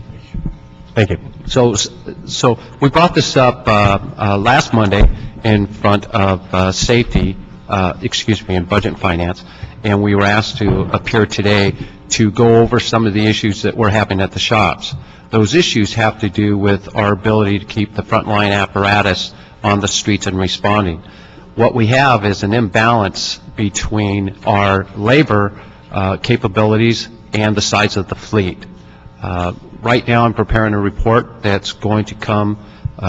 Thank you. So we brought this up last Monday in front of Safety, in Budget and Finance, and we were asked to appear today to go over some of the issues that we're having at the shops. Those issues have to do with our ability to keep the frontline apparatus on the streets and responding. What we have is an imbalance between our labor capabilities and the size of the fleet. Right now, I'm preparing a report that's going to come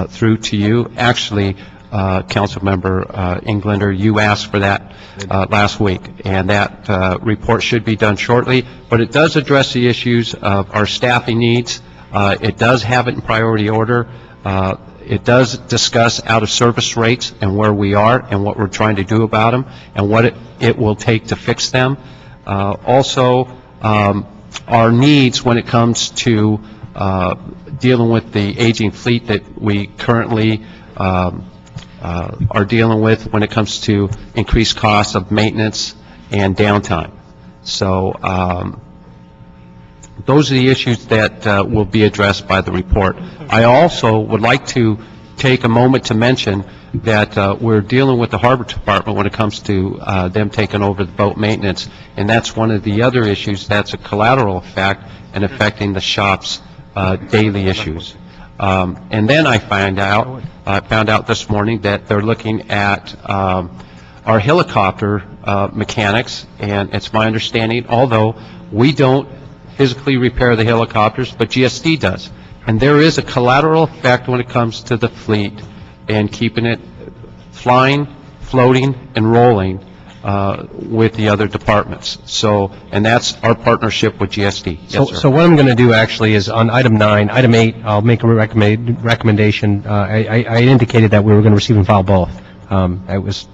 through to you. Actually, Councilmember Englander, you asked for that last week, and that report should be done shortly. But it does address the issues of our staffing needs. It does have it in priority order. It does discuss out-of-service rates and where we are and what we're trying to do about them and what it will take to fix them. Also, our needs when it comes to dealing with the aging fleet that we currently are dealing with when it comes to increased costs of maintenance and downtime. So those are the issues that will be addressed by the report. I also would like to take a moment to mention that we're dealing with the Harbor Department when it comes to them taking over the boat maintenance, and that's one of the other issues that's a collateral effect and affecting the shop's daily issues. And then I found out this morning that they're looking at our helicopter mechanics, and it's my understanding, although we don't physically repair the helicopters, but GSD does. And there is a collateral effect when it comes to the fleet and keeping it flying, floating, and rolling with the other departments. So, and that's our partnership with GSD. Yes, sir. So what I'm going to do actually is on item 9, item 8, I'll make a recommendation. I indicated that we were going to receive and file both. It was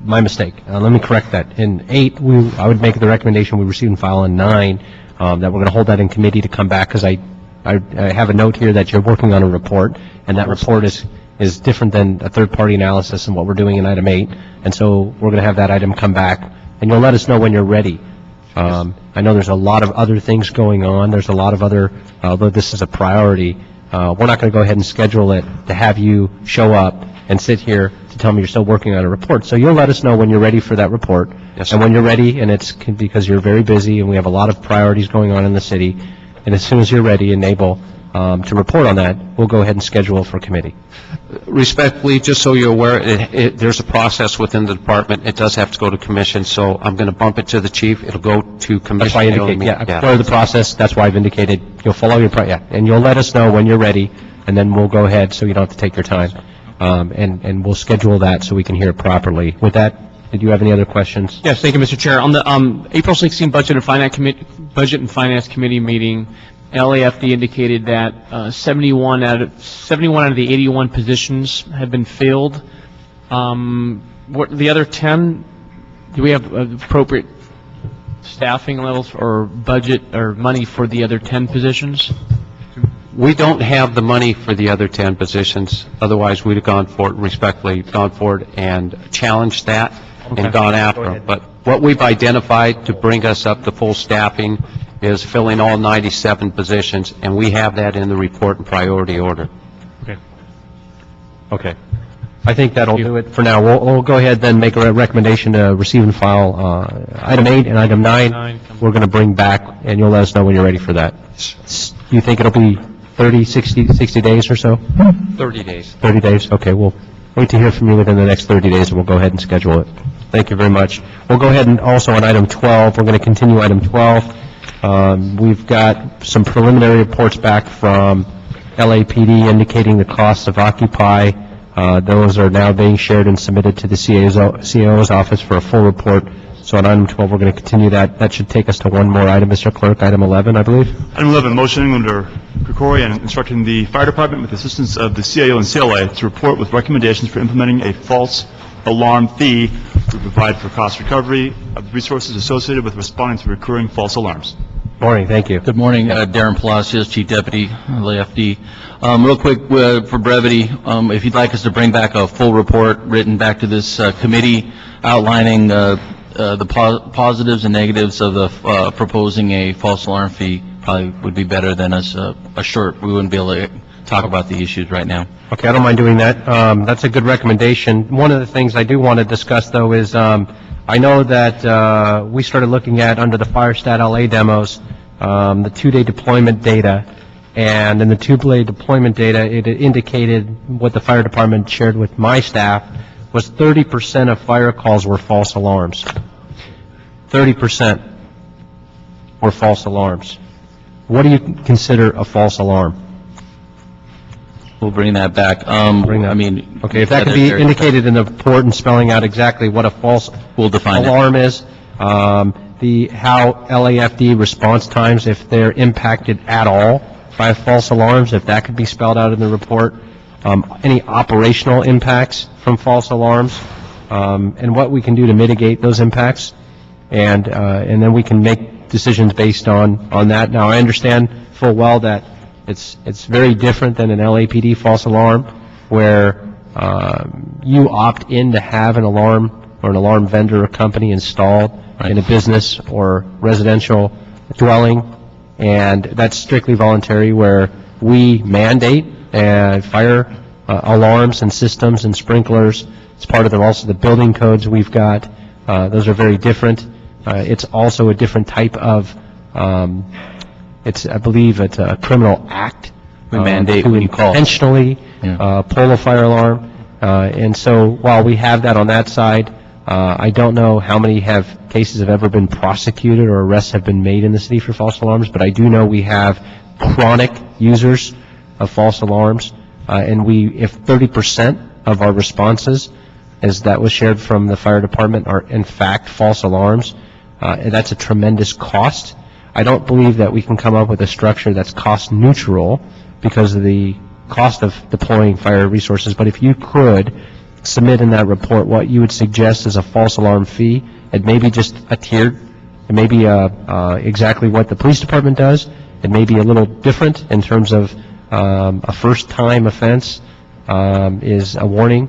my mistake. Let me correct that. In 8, I would make the recommendation we receive and file. In 9, that we're going to hold that in committee to come back, because I have a note here that you're working on a report, and that report is different than a third-party analysis and what we're doing in item 8, and so we're going to have that item come back, and you'll let us know when you're ready. I know there's a lot of other things going on. There's a lot of other, although this is a priority, we're not going to go ahead and schedule it to have you show up and sit here to tell me you're still working on a report. So you'll let us know when you're ready for that report. Yes, and when you're ready, and it's because you're very busy and we have a lot of priorities going on in the city, and as soon as you're ready and able to report on that, we'll go ahead and schedule for committee. Respectfully, just so you're aware, there's a process within the department. It does have to go to commission, so I'm going to bump it to the chief. It'll go to commission. That's why I indicated, part of the process, that's why I've indicated, you'll follow your, and you'll let us know when you're ready, and then we'll go ahead so you don't have to take your time. And we'll schedule that so we can hear it properly. With that, did you have any other questions? Yes, thank you, Mr. Chair. On the April 16 Budget and Finance Committee meeting, LAFD indicated that 71 out of the 81 positions have been filled. What the other 10? Do we have appropriate staffing levels or budget or money for the other 10 positions? We don't have the money for the other 10 positions. Otherwise, we'd have gone forward and challenged that and gone after them. But what we've identified to bring us up to full staffing is filling all 97 positions, and we have that in the report in priority order. Okay. I think that'll do it for now. We'll go ahead then make a recommendation to receive and file item 8 and item 9. We're going to bring back, and you'll let us know when you're ready for that. Do you think it'll be 30, 60 days or so? 30 days. 30 days? Okay, we'll wait to hear from you within the next 30 days, and we'll go ahead and schedule it. Thank you very much. We'll go ahead and also on item 12, we're going to continue item 12. We've got some preliminary reports back from LAPD indicating the costs of Occupy. Those are now being shared and submitted to the CAO's office for a full report. So on item 12, we're going to continue that. That should take us to one more item, Mr. Clerk, item 11, I believe. Item 11, motioning under Krikori and instructing the fire department with the assistance of the CAO and CLA to report with recommendations for implementing a false alarm fee We provide for cost recovery of the resources associated with responding to recurring false alarms. Morning, thank you. Good morning, Darren Palacios, Chief Deputy, LAFD. Real quick, for brevity, if you'd like us to bring back a full report written back to this committee outlining the positives and negatives of the proposing a false alarm fee, probably would be better than us a short. We wouldn't be able to talk about the issues right now. Okay, I don't mind doing that. That's a good recommendation. One of the things I do want to discuss, though, is I know that we started looking at, under the FireStat LA demos, the two-day deployment data, and in the two-day deployment data, it indicated what the fire department shared with my staff was 30% of fire calls were false alarms. 30% were false alarms. What do you consider a false alarm? We'll bring that back. Okay, if that could be indicated in the report and spelling out exactly what a false alarm is, how LAFD response times, if they're impacted at all by false alarms, if that could be spelled out in the report, any operational impacts from false alarms, and what we can do to mitigate those impacts, and then we can make decisions based on that. Now, I understand full well that it's very different than an LAPD false alarm, where you opt in to have an alarm or an alarm vendor or company installed in a business or residential dwelling, and that's strictly voluntary, where we mandate fire alarms and systems and sprinklers. It's part of also the building codes we've got. Those are very different. It's also a different type of, I believe it's a criminal act. We mandate when you call. Intentionally pull a fire alarm. And so while we have that on that side, I don't know how many cases have ever been prosecuted or arrests have been made in the city for false alarms, but I do know we have chronic users of false alarms. And if 30% of our responses, as that was shared from the fire department, are in fact false alarms, that's a tremendous cost. I don't believe that we can come up with a structure that's cost neutral because of the cost of deploying fire resources, but if you could submit in that report what you would suggest as a false alarm fee, it may be just a tiered, it may be exactly what the police department does, it may be a little different in terms of a first-time offense is a warning.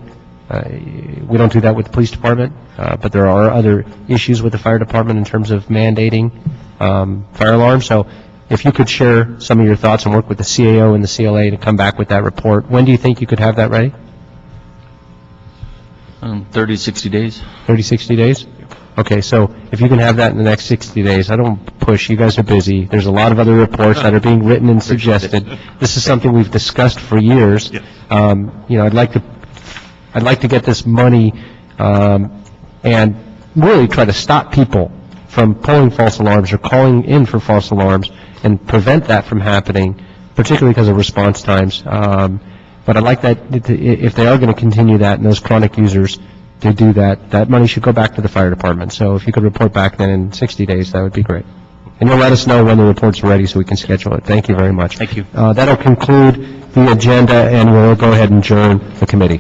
We don't do that with the police department, but there are other issues with the fire department in terms of mandating fire alarms. So if you could share some of your thoughts and work with the CAO and the CLA to come back with that report, when do you think you could have that ready? 30, 60 days. 30, 60 days? Okay, so if you can have that in the next 60 days, I don't push, you guys are busy. There's a lot of other reports that are being written and suggested. This is something we've discussed for years. I'd like to get this money and really try to stop people from pulling false alarms or calling in for false alarms and prevent that from happening, particularly because of response times. But I'd like that, if they are going to continue that and those chronic users to do that, that money should go back to the fire department. So if you could report back then in 60 days, that would be great. And you'll let us know when the report's ready so we can schedule it. Thank you very much. Thank you. That'll conclude the agenda, and we'll go ahead and adjourn the committee.